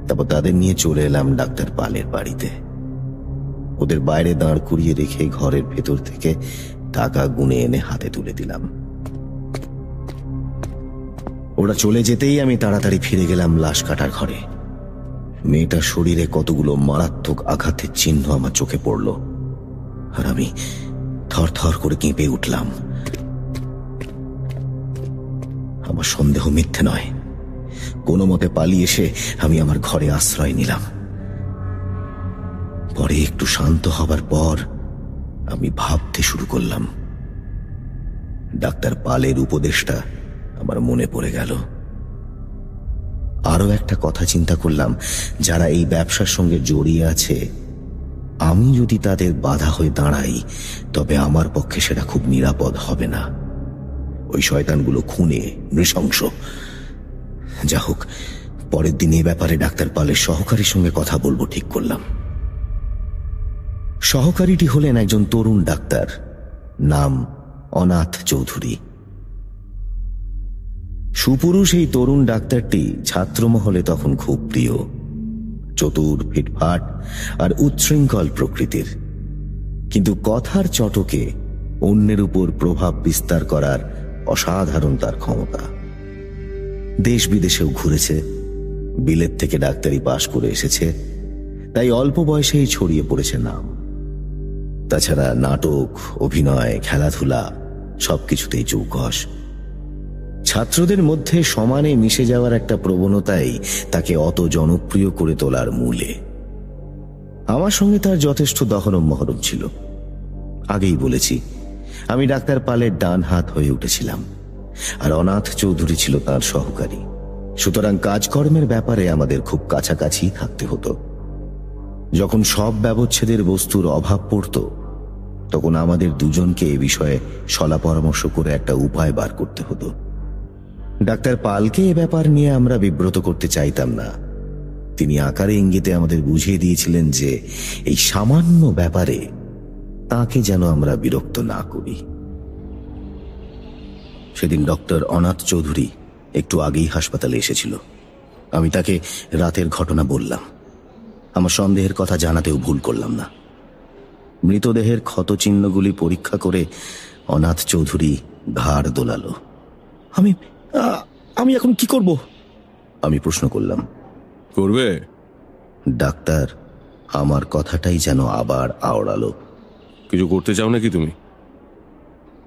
তারপর তাদের নিয়ে চলে এলাম ডাক্তার পালের বাড়িতে। ওদের বাইরে দাঁড় করিয়ে রেখে ঘরের ভেতর থেকে টাকা গুনে এনে হাতে তুলে দিলাম। ওরা চলে যেতেই আমি তাড়াতাড়ি ফিরে গেলাম লাশ কাটার ঘরে। মেয়েটার শরীরে কতগুলো মারাত্মক আঘাতের চিহ্ন আমার চোখে পড়ল, আর আমি থর থর করে কেঁপে উঠলাম। আমার সন্দেহ মিথ্যে নয়। কোনো মতে পালিয়ে এসে আমি আমার ঘরে আশ্রয় নিলাম। পরে একটু শান্ত হবার পর আমি ভাবতে শুরু করলাম। ডাক্তার পালের উপদেশটা আমার মনে পড়ে গেল। আরো একটা কথা চিন্তা করলাম, যারা এই ব্যবসার সঙ্গে জড়িয়ে আছে, আমি যদি তাদের বাধা হয়ে দাঁড়াই তবে আমার পক্ষে সেটা খুব নিরাপদ হবে না। ওই শয়তানগুলো খুনে নৃশংস। যা হোক, পরের দিন এই ব্যাপারে ডাক্তার পালের সহকারীর সঙ্গে কথা বলবো ঠিক করলাম। সহকারীটি হলেন একজন তরুণ ডাক্তার, নাম অনাথ চৌধুরী। সুপুরুষ এই তরুণ ডাক্তারটি ছাত্রমহলে তখন খুব প্রিয়। চতুর, ফিটফাট আর উচ্ছৃঙ্খল প্রকৃতির, কিন্তু কথার চটকে অন্যের উপর প্রভাব বিস্তার করার অসাধারণ তার ক্ষমতা। দেশ বিদেশেও ঘুরেছে, বিলেত থেকে ডাক্তারি পাশ করে এসেছে, তাই অল্প বয়সেই ছড়িয়ে পড়েছে নাম। তাছাড়া নাটক, অভিনয়, খেলাধুলা সবকিছুতেই চৌকস। ছাত্রদের মধ্যে সমানে মিশে যাওয়ার একটা প্রবণতাই তাকে অত জনপ্রিয় করে তোলার মূলে। আমার সঙ্গে তার যথেষ্ট দহরম মহরম ছিল। আগেই বলেছি, আমি ডাক্তার পালের ডান হাত হয়ে উঠেছিলাম, আর অনাথ চৌধুরী ছিল তার সহকারী। সুতরাং কাজকর্মের ব্যাপারে আমাদের খুব কাছাকাছি থাকতে হতো। যখন সব ব্যবচ্ছেদের বস্তুর অভাব পড়ত, তখন আমাদের দুজনকে এ বিষয়ে সলা পরামর্শ করে একটা উপায় বার করতে হতো। ডাক্তার পালকে এ ব্যাপার নিয়ে আমরা বিব্রত করতে চাইতাম না। তিনি আকারে ইঙ্গিতে আমাদের বুঝিয়ে দিয়েছিলেন যে এই সামান্য ব্যাপারে তাকে যেন আমরা বিরক্ত না করি। সেদিন ডক্টর অনাথ চৌধুরী একটু আগেই হাসপাতালে এসেছিল। আমি তাকে রাতের ঘটনা বললাম। আমার সন্দেহের কথা জানাতেও ভুল করলাম না। মৃতদেহের ক্ষতচিহ্নগুলি পরীক্ষা করে অনাথ চৌধুরী ঘাড় দোলালো। আমি এখন কি করব? আমি প্রশ্ন করলাম। করবে? ডাক্তার আমার কথাটাই যেন আবার আওড়ালো। কিছু করতে চাও নাকি তুমি?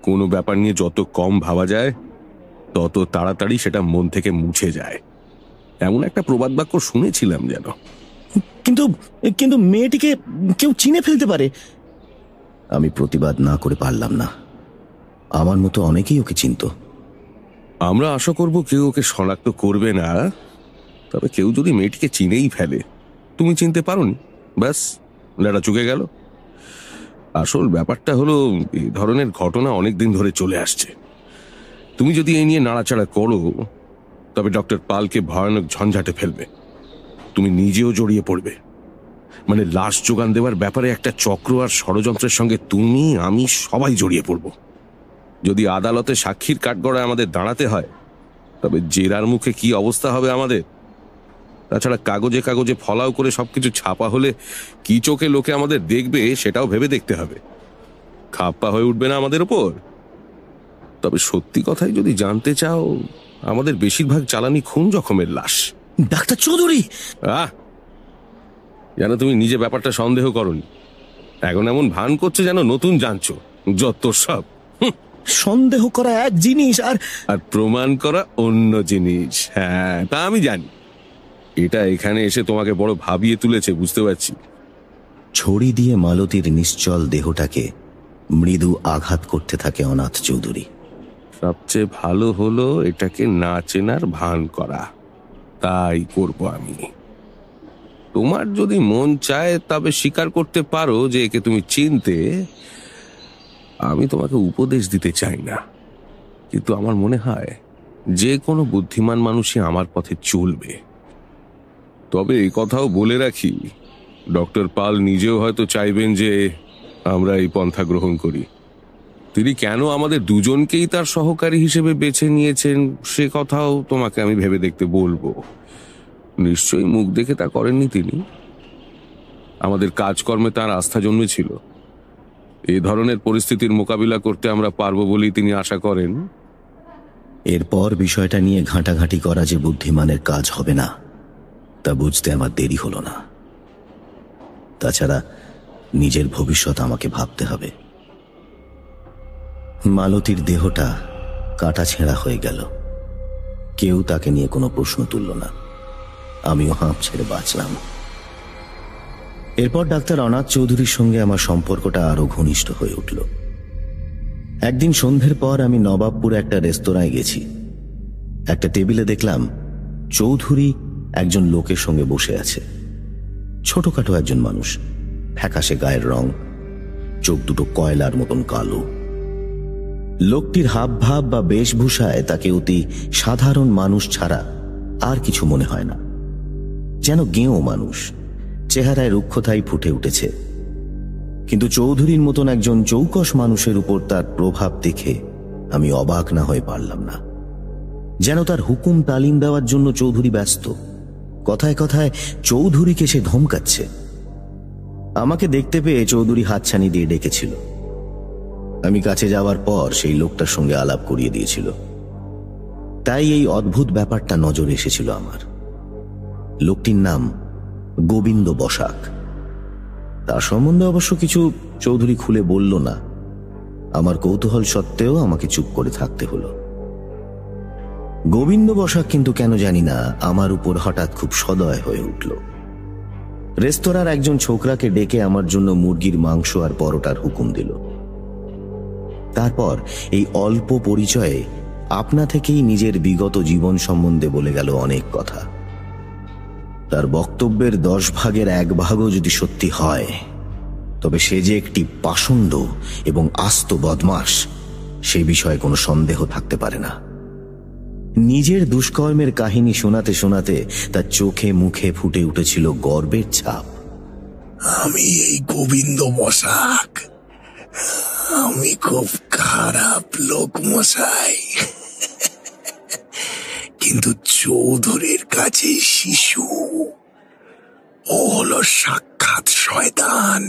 কোনো ব্যাপার নিয়ে যত কম ভাবা যায়, তত তাড়াতাড়ি সেটা মন থেকে মুছে যায়। এমন একটা প্রবাদ বাক্য শুনেছিলাম যেন। কিন্তু মেয়েটিকে কেউ চিনে ফেলতে পারে। আমি প্রতিবাদ না করে পারলাম না। আমার মতো অনেকেই ওকে চিনত। আমরা আশা করব কেউ ওকে শনাক্ত করবে না। তবে কেউ যদি মেয়েটিকে চিনেই ফেলে, তুমি চিনতে পারোনি, ব্যাস লেটা চুকে গেল। আসল ব্যাপারটা হলো, এই ধরনের ঘটনা অনেক দিন ধরে চলে আসছে। তুমি যদি এই নিয়ে নাড়াচাড়া করো, তবে ডক্টর পালকে ভয়ানক ঝঞ্ঝাটে ফেলবে। তুমি নিজেও জড়িয়ে পড়বে। মানে লাশ যোগান দেওয়ার ব্যাপারে একটা চক্র আর ষড়যন্ত্রের সঙ্গে তুমি, আমি সবাই জড়িয়ে পড়ব। যদি আদালতে সাক্ষীর কাঠগড়ায় আমাদের দাঁড়াতে হয়, তবে জেরার মুখে কি অবস্থা হবে আমাদের। তাছাড়া কাগজে কাগজে ফলাও করে সবকিছু ছাপা হলে কি চোখে লোকে আমাদের দেখবে সেটাও ভেবে দেখতে হবে। খাপ্পা হয়ে উঠবে না আমাদের ওপর? তবে সত্যি কথাই যদি জানতে চাও, আমাদের বেশিরভাগ চালানি খুন জখমের লাশ। ডাক্তার চৌধুরী, যেন তুমি নিজে ব্যাপারটা সন্দেহ করনি। এখন এমন ভান করছে যেন নতুন জানছো। যত সব। সন্দেহ করা এক জিনিস আর প্রমাণ করা অন্য জিনিস। হ্যাঁ, তা আমি জানি। এটা এখানে এসে তোমাকে বড় ভাবিয়ে তুলেছে, বুঝতে পারছি। ছড়ি দিয়ে মালতীর নিশ্চল দেহটাকে মৃদু আঘাত করতে থাকে অনাথ চৌধুরী। সবচেয়ে ভালো হলো এটাকে না চেনার ভান করা। তাই করব আমি। তোমার যদি মন চায় তবে স্বীকার করতে পারো যে একে তুমি চিনতে। আমি তোমাকে উপদেশ দিতে চাই না, কিন্তু আমার মনে হয় যে কোনো বুদ্ধিমান মানুষই আমার পথে চলবে। তবে এই কথাও বলে রাখি, ডক্টর পাল নিজেও হয়তো চাইবেন যে আমরা এই পন্থা গ্রহণ করি। তিনি কেন আমাদের দুজনকেই তার সহকারী হিসেবে বেছে নিয়েছেন সে কথাও তোমাকে আমি ভেবে দেখতে বলবো। নিশ্চয়ই মুখ দেখে তা করেননি তিনি। আমাদের কাজকর্মে তার আস্থা জন্মেছিল। এই ধরনের পরিস্থিতির মোকাবিলা করতে আমরা পারবো বলেই তিনি আশা করেন। এরপর বিষয়টা নিয়ে ঘাঁটাঘাঁটি করা যে বুদ্ধিমানের কাজ হবে না, তা বুঝতে আমার দেরি হলো না। তাছাড়া নিজের ভবিষ্যৎ আমাকে ভাবতে হবে। মালতীর দেহটা কাটা ছেঁড়া হয়ে গেল। কেউ তাকে নিয়ে কোনো প্রশ্ন তুলল না। আমিও হাঁপ ছেড়ে বাঁচলাম। এরপর ডাক্তার অনাথ চৌধুরীর সঙ্গে আমার সম্পর্কটা আরো ঘনিষ্ঠ হয়ে উঠল। একদিন সন্ধ্যের পর আমি নবাবপুরে একটা রেস্তোরাঁয় গেছি। একটা টেবিলে দেখলাম চৌধুরী একজন লোকের সঙ্গে বসে আছে। ছোটখাটো একজন মানুষ, ফ্যাকাশে গায়ের রং, চোখ দুটো কয়লার মতন কালো। লোকটির হাবভাব বা বেশভূষায় তাকে অতি সাধারণ মানুষ ছাড়া আর কিছু মনে হয় না। যেন গেঁয়ো মানুষ, চেহারায় রুক্ষতাই ফুটে উঠেছে। কিন্তু চৌধুরীর মতন একজন চৌকস মানুষের উপর তার প্রভাব দেখে আমি অবাক না হয়ে পারলাম না। যেন তার হুকুম তালিম দেওয়ার জন্য চৌধুরী ব্যস্ত। কথায় কথায় চৌধুরীকে সে ধমকাচ্ছে। আমাকে দেখতে পেয়ে চৌধুরী হাতছানি দিয়ে ডেকেছিল। আমি কাছে যাওয়ার পর সেই লোকটার সঙ্গে আলাপ করিয়ে দিয়েছিল। তাই এই অদ্ভুত ব্যাপারটা নজরে এসেছিল আমার। লোকটির নাম গোবিন্দ বসাক। তার সম্বন্ধে অবশ্য কিছু চৌধুরী খুলে বলল না। আমার কৌতূহল সত্ত্বেও আমাকে চুপ করে থাকতে হলো। গোবিন্দ বসাক কিন্তু কেন জানি না আমার উপর হঠাৎ খুব সদয় হয়ে উঠল। রেস্তোরাঁর একজন ছোকরাকে ডেকে আমার জন্য মুরগির মাংস আর পরোটার হুকুম দিল। তারপর এই অল্প পরিচয়ে আপনা থেকেই নিজের বিগত জীবন সম্বন্ধে বলে গেল অনেক কথা। তার বক্তব্যের 10 ভাগের 1 ভাগও যদি সত্যি হয়, তবে সে যে একটি পাষণ্ড এবং আস্ত বদমাশ সে বিষয়ে কোনো সন্দেহ থাকতে পারে না। নিজের দুষ্কর্মের কাহিনী শোনাতে শোনাতে তার চোখে মুখে ফুটে উঠেছিল গর্বের ছাপ। আমি এই গোবিন্দ বসাক, আমি খুব খারাপ লোক মশাই, কিন্তু চৌধুরীর কাছে শিশু, ও হলো সাক্ষাৎ শয়তান।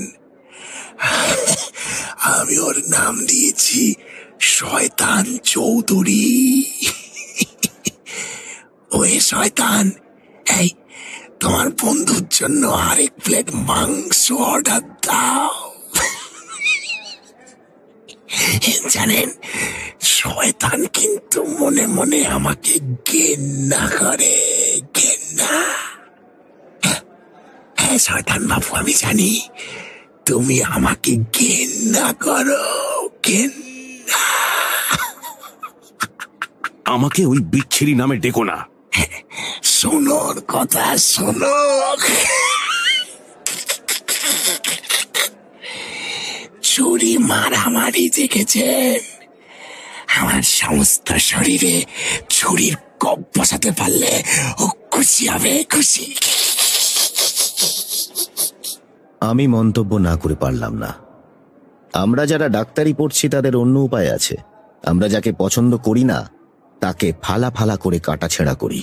আমি ওর নাম দিয়েছি শয়তান চৌধুরী। ওই শয়তান, এই তোমার বন্ধুর জন্য আরেক প্লেট মাংস অর্ডার দাও। জানেন, শয়তান কিন্তু মনে মনে আমাকে ঘেন্না করে, ঘেন্না। হ্যাঁ শয়তান বাবু, আমি জানি তুমি আমাকে ঘেন্না করো, ঘেন্না। আমাকে ওই বিচ্ছিরি নামে ডেকো না। শোনোর কথা শোনো। চুরি মারামারি দেখেছেন? আমার সমস্ত শরীরে ছুরির কপ বসাতে পারলে ও খুশি হবে, খুশি। আমি মন্তব্য না করে পারলাম না। আমরা যারা ডাক্তারি পড়ছি তাদের অন্য উপায় আছে। আমরা যাকে পছন্দ করি না তাকে ফালা ফালা করে কাটাছেঁড়া করি।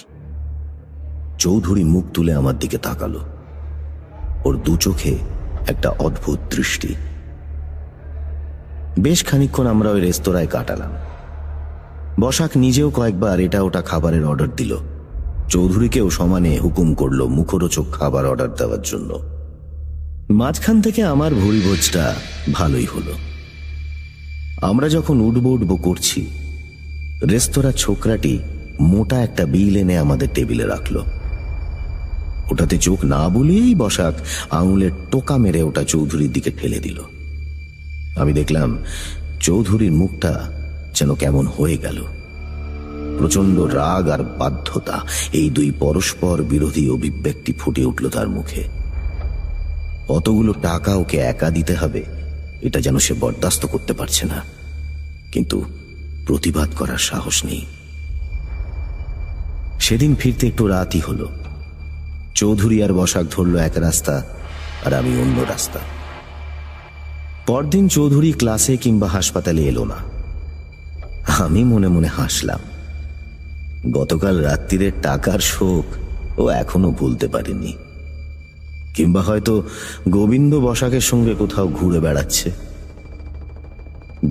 চৌধুরী মুখ তুলে আমার দিকে তাকালো। ওর দু চোখে একটা অদ্ভুত দৃষ্টি। বেশ খানিকক্ষণ আমরা ওই রেস্তোরাঁয় কাটালাম। বসাক নিজেও কয়েকবার এটা ওটা খাবারের অর্ডার দিল। চৌধুরীকেও সমানে হুকুম করলো মুখরোচক খাবার অর্ডার দেওয়ার জন্য। মাঝখান থেকে আমার ভুরিভোজটা ভালোই হলো। আমরা যখন উঠবো করছি, রেস্তোরাঁ ছোকরাটি মোটা একটা বিল এনে আমাদের টেবিলে রাখলো। ওটাতে চোখ না বুলিয়েই বসাক আঙুলের টোকা মেরে ওটা চৌধুরীর দিকে ঠেলে দিল। আমি দেখলাম চৌধুরীর মুখটা যেন কেমন হয়ে গেল। প্রচন্ড রাগ আর বাধ্যতা, এই দুই পরস্পর বিরোধী অভিব্যক্তি ফুটে উঠল তার মুখে। অতগুলো টাকা ওকে একা দিতে হবে এটা যেন সে বরদাস্ত করতে পারছে না, কিন্তু প্রতিবাদ করার সাহস নেই। সেদিন ফিরতে একটু রাতই হলো। চৌধুরী আর বসাক ধরল এক রাস্তা আর আমি অন্য রাস্তা। পরদিন চৌধুরী ক্লাসে কিংবা হাসপাতালে এলো না। আমি মনে মনে হাসলাম। গতকাল রাত্রিরের টাকার শোক ও এখনো ভুলতে পারেনি। কিংবা হয়তো গোবিন্দ বসাকের সঙ্গে কোথাও ঘুরে বেড়াচ্ছে।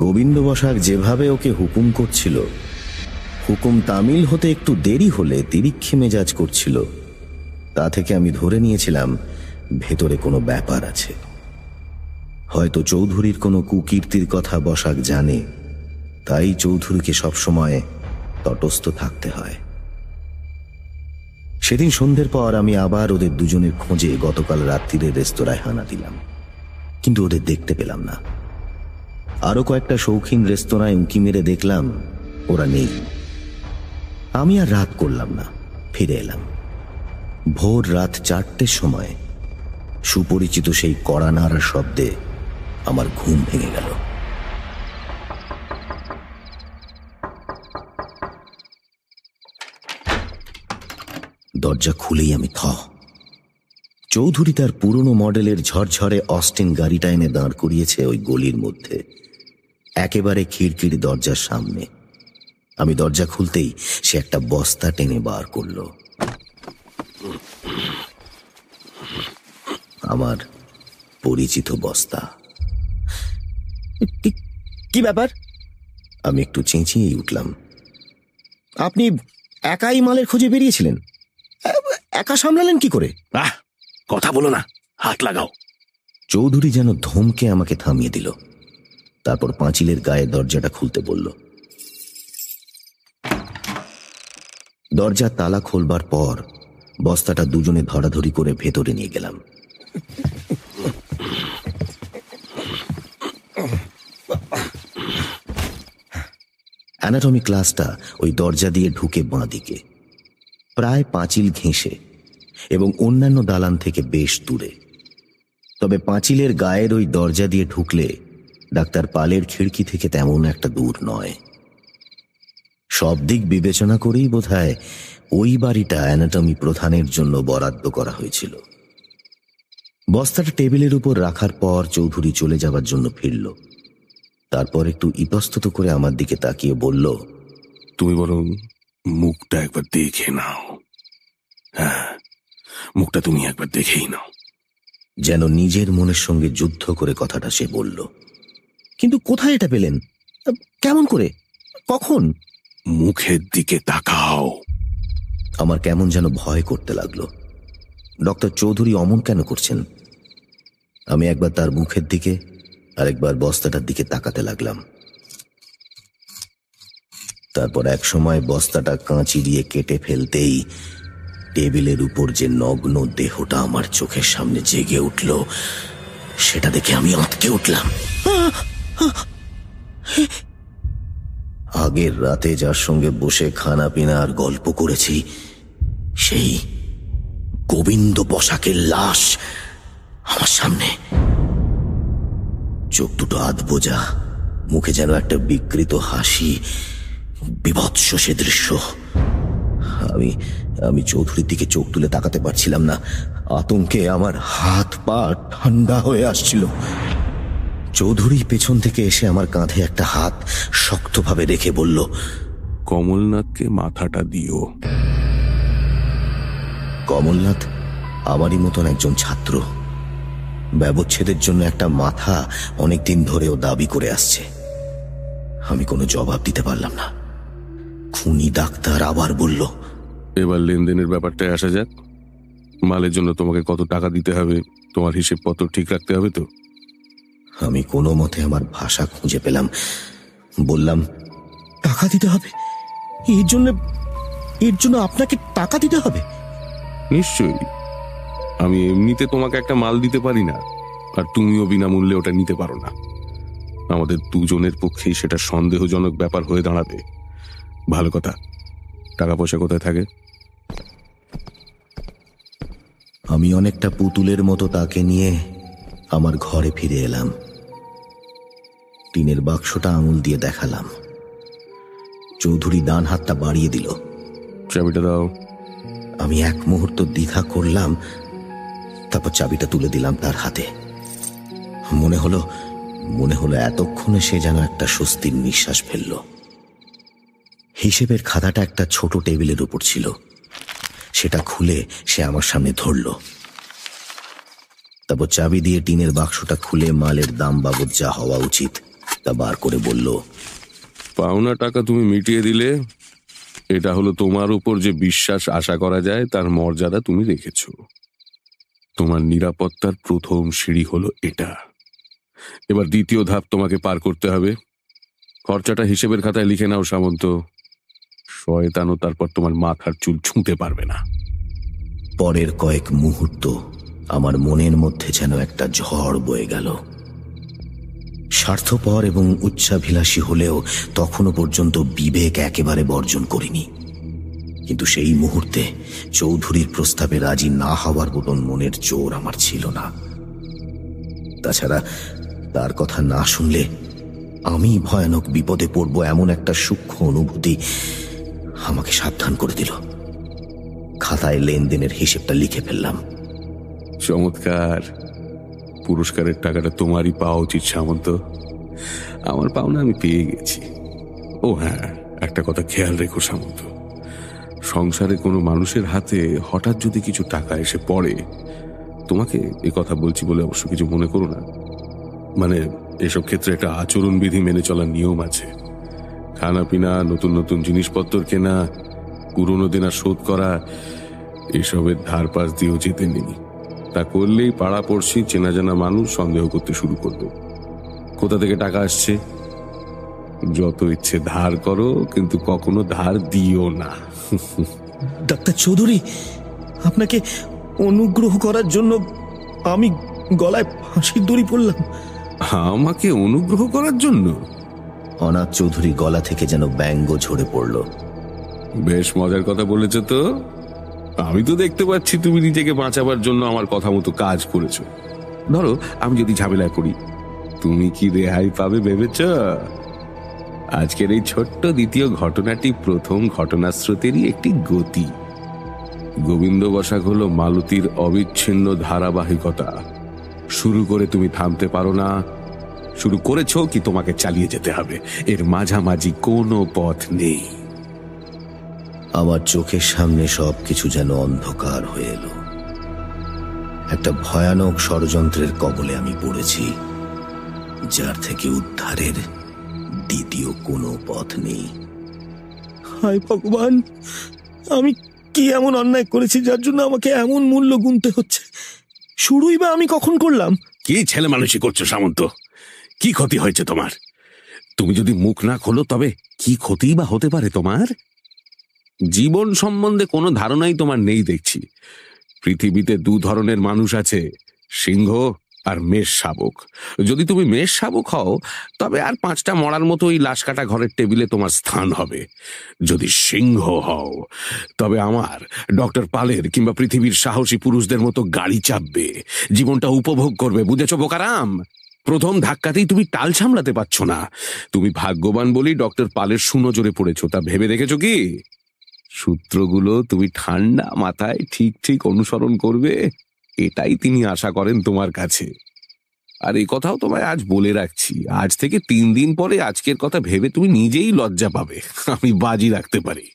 গোবিন্দ বসাক যেভাবে ওকে হুকুম করছিল, হুকুম তামিল হতে একটু দেরি হলে তিরিক্ষি মেজাজ করছিল, তা থেকে আমি ধরে নিয়েছিলাম ভেতরে কোনো ব্যাপার আছে। হয়তো চৌধুরীর কোনো কুকীর্তির কথা বসাক জানে, তাই চৌধুরীকে সবসময় তটস্থ থাকতে হয়। সেদিন সন্ধ্যের পর আমি আবার ওদের দুজনের খোঁজে গতকাল রাত্রিরে রেস্তোরাঁয় হানা দিলাম, কিন্তু ওদের দেখতে পেলাম না। আরো কয়েকটা শৌখিন রেস্তোরাঁয় উঁকি মেরে দেখলাম ওরা নেই। আমি আর রাত করলাম না, ফিরে এলাম। ভোর রাত 4টের সময় সুপরিচিত সেই কড়া নাড়ার শব্দে আমার ঘুম ভেঙে গেল। দরজা খুলেই আমি চৌধুরী তার পুরনো মডেলের ঝরঝরে অস্টিন গাড়িটা এনে দাঁড় করিয়েছে ওই গলির মধ্যে, একেবারে খিড়কির দরজার সামনে। আমি দরজা খুলতেই সে একটা বস্তা টেনে বার করল। আমার পরিচিত বস্তা। কি ব্যাপার? আমি একটু চেঁচিয়েই উঠলাম। আপনি একাই মালের খোঁজে বেরিয়েছিলেন? একা সামলালেন কি করে? কথা বলো না, হাত লাগাও। চৌধুরী যেন ধমকে আমাকে থামিয়ে দিল। তারপর পাঁচিলের গায়ে দরজাটা খুলতে বলল। দরজা তালা খোলবার পর বস্তাটা দুজনে ধরাধরি করে ভেতরে নিয়ে গেলাম। অ্যানাটমি ক্লাসটা ওই দরজা দিয়ে ঢুকে বাঁ দিকে, প্রায় পাঁচিল ঘেঁষে এবং অন্যান্য দালান থেকে বেশ দূরে। তবে পাঁচিলের গায়ের ওই দরজা দিয়ে ঢুকলে ডাক্তার পালের খিড়কি থেকে তেমন একটা দূর নয়। সব দিক বিবেচনা করেই বোধহয় ওই বাড়িটা অ্যানাটমি প্রধানের জন্য বরাদ্দ করা হয়েছিল। বস্তাটা টেবিলের উপর রাখার পর চৌধুরী চলে যাবার জন্য ফিরল। তারপর একটু ইতস্তত করে আমার দিকে তাকিয়ে বলল, তুমি বরং মুখটা একবার দেখে নাও। হ্যাঁ, মুখটা তুমি একবার দেখেই নাও। যেন নিজের মনের সঙ্গে যুদ্ধ করে কথাটা সে বলল। কিন্তু কোথায় এটা পেলেন? কেমন করে? কখন? মুখের দিকে তাকাও। আমার কেমন যেন ভয় করতে লাগলো। ডক্টর চৌধুরী অমন কেন করছেন? আমি একবার তার মুখের দিকে আর একবার বস্তাটার দিকে তাকাতে লাগলাম। তারপর এক সময় বস্তাটা কাঁচি দিয়ে কেটে ফেলতেই টেবিলের উপর যে নগ্ন দেহটা আমার চোখের সামনে জেগে উঠল, সেটা দেখে আমি আঁতকে উঠলাম। আগের রাতে যার সঙ্গে বসে খানা পিনা আর গল্প করেছি, সেই গোবিন্দ বসাকের লাশ আমার সামনে। চোখ দুটো আধবোজা, মুখে যেন একটা বিকৃত হাসি, বিভৎস সে দৃশ্য। আমি চৌধুরীর দিকে চোখ তুলে তাকাতে পারছিলাম না। আতঙ্কে আমার হাত পা ঠান্ডা হয়ে আসছিল। চৌধুরী পেছন থেকে এসে আমার কাঁধে একটা হাত শক্তভাবে রেখে বলল, কমলনাথকে মাথাটা দিও। কমলনাথ আমারই মতন একজন ছাত্র। ব্যবচ্ছেদের জন্য একটা মাথা অনেকদিন ধরেও দাবি করে আসছে। আমি কোনো জবাব দিতে পারলাম না। খুনি ডাক্তার আবার বলল, এবার লেনদেনের ব্যাপারটায় আসা যাক। মালের জন্য তোমাকে কত টাকা দিতে হবে, তোমার হিসেবপত্র ঠিক রাখতে হবে তো? আমি কোনো মতে আমার ভাষা খুঁজে পেলাম। বললাম, টাকা দিতে হবে? এর জন্য আপনাকে টাকা দিতে হবে? নিশ্চয়ই। আমি এমনিতে তোমাকে একটা মাল দিতে পারি না, আর তুমিও বিনামূল্যে ওটা নিতে পারো না। আমাদের দুজনের পক্ষেই সেটা সন্দেহজনক ব্যাপার হয়ে দাঁড়াবে। ভালো কথা, টাকা পয়সা কোথায় থাকে? আমি অনেকটা পুতুলের মতো তাকে নিয়ে আমার ঘরে ফিরে এলাম। টিনের বাক্সটা আঙুল দিয়ে দেখালাম। চৌধুরী ডান হাতটা বাড়িয়ে দিল। চাবিটা দাও। আমি এক মুহূর্ত দ্বিধা করলাম, তারপর চাবিটা তুলে দিলাম তার হাতে। মনে হলো এতক্ষণে সে যেন একটা স্বস্তির নিঃশ্বাস ফেলল। হিসেবের খাতাটা একটা ছোট টেবিলের উপর ছিল। সেটা খুলে সে আমার সামনে ধরল। তারপর চাবি দিয়ে টিনের বাক্সটা খুলে মালের দাম বাবদ যা হওয়া উচিত তা বার করে বলল, পাওনা টাকা তুমি মিটিয়ে দিলে। এটা হলো তোমার উপর যে বিশ্বাস আশা করা যায় তার মর্যাদা তুমি রেখেছ। তোমার নিরাপত্তার প্রথম সিঁড়ি হলো এটা। এবার দ্বিতীয় ধাপ তোমাকে পার করতে হবে। খরচাটা হিসেবের খাতায় লিখে নাও সামন্ত। শয়তানও তারপর তোমার মাথার চুল ছুঁতে পারবে না। পরের কয়েক মুহূর্ত আমার মনের মধ্যে যেন একটা ঝড় বয়ে গেল। স্বার্থপর এবং উচ্চাভিলাষী হলেও তখনও পর্যন্ত বিবেক একেবারে বর্জন করিনি। কিন্তু সেই মুহূর্তে চৌধুরীর প্রস্তাবে রাজি না হওয়ার মতন মনের জোর আমার ছিল না। তাছাড়া তার কথা না শুনলে আমি ভয়ানক বিপদে পড়ব এমন একটা সূক্ষ্ম অনুভূতি আমাকে সাবধান করে দিল। খাতায় লেনদেনের হিসেবটা লিখে ফেললাম। চমৎকার। পুরস্কারের টাকাটা তোমারই পাওয়া উচিত সামন্ত। আমার পাওনা আমি পেয়ে গেছি। ও হ্যাঁ, একটা কথা খেয়াল রেখো সামন্ত। সংসারে কোনো মানুষের হাতে হঠাৎ যদি কিছু টাকা এসে পড়ে, তোমাকে এ কথা বলছি বলে অবশ্য কিছু মনে করো না। মানে এসব ক্ষেত্রে একটা আচরণবিধি মেনে চলার নিয়ম আছে। খানা পিনা, নতুন নতুন জিনিসপত্র কেনা, পুরনো দেনা শোধ করা, এসবের ধার পাশ দিয়েও যেতে নেই। তা করলেই পাড়া পড়শি চেনা জানা মানুষ সন্দেহ করতে শুরু করবে। কোথা থেকে টাকা আসছে? যত ইচ্ছে ধার করো, কিন্তু কখনো ধার দিও না। ডাক্তার চৌধুরী, আপনাকে অনুগ্রহ করার জন্য আমি গলায় ফাঁসির দড়ি পড়লাম। আমাকে অনুগ্রহ করার জন্য? অনাথ চৌধুরী গলা থেকে যেন ব্যঙ্গ ঝরে পড়ল। বেশ মজার কথা বলেছ তো। আমি তো দেখতে পাচ্ছি তুমি নিজেকে বাঁচাবার জন্য আমার কথা মতো কাজ করেছো। ধরো আমি যদি ঝামেলায় পড়ি, তুমি কি রেহাই পাবে ভেবেছ? আজকের এই ছোট্ট দ্বিতীয় ঘটনাটি প্রথম ঘটনাস্রোতেরই একটি গতি। গোবিন্দ বসাক হলো মালতীর অবিচ্ছিন্ন ধারাবাহিকতা। শুরু করে তুমি থামতে পারো না, শুরু করেছো কি তোমাকে চালিয়ে যেতে হবে, এর মাঝামাঝি কোনো পথ নেই। আমার চোখের সামনে সবকিছু যেন অন্ধকার হয়ে এলো। একটা ভয়ানক ষড়যন্ত্রের কবলে আমি পড়েছি, যার থেকে উদ্ধারের দ্বিতীয় কোনো পথ নেই। হায় ভগবান, আমি কি এমন অন্যায় করেছি যার জন্য আমাকে এমন মূল্য গুনতে হচ্ছে? শুরুই বা আমি কখন করলাম? কি ছেলে মানুষই করছো সামন্ত? কি ক্ষতি হয়েছে তোমার? তুমি যদি মুখ না খোলো তবে কি ক্ষতি বা হতে পারে তোমার? জীবন সম্বন্ধে কোনো ধারণাই তোমার নেই দেখছি। পৃথিবীতে দু ধরনের মানুষ আছে, সিংহ আর মেষ শাবক। যদি তুমি মেষ শাবক হও তবে আর 5টা মরার মতো ওই লাশ কাটা ঘরের টেবিলে তোমার স্থান হবে। যদি সিংহ হও তবে আমার, ডক্টর পালের কিংবা পৃথিবীর সাহসী পুরুষদের মতো গাড়ি চাপবে, জীবনটা উপভোগ করবে। বুঝেছো বোকারাম? প্রথম ধাক্কাতেই তুমি টাল সামলাতে পারছো না। তুমি ভাগ্যবান বলেই ডক্টর পালের সুনজরে পড়েছো, তা ভেবে দেখেছো কি? সূত্রগুলো তুমি ঠান্ডা মাথায় ঠিক ঠিক অনুসরণ করবে, এটাই তিনি আশা করেন তোমার কাছে। আর এই কথাও তোমায় আজ বলে রাখছি, আজ থেকে 3 দিন পরে আজকের কথা ভেবে তুমি নিজেই লজ্জা পাবে, আমি বাজি রাখতে পারি।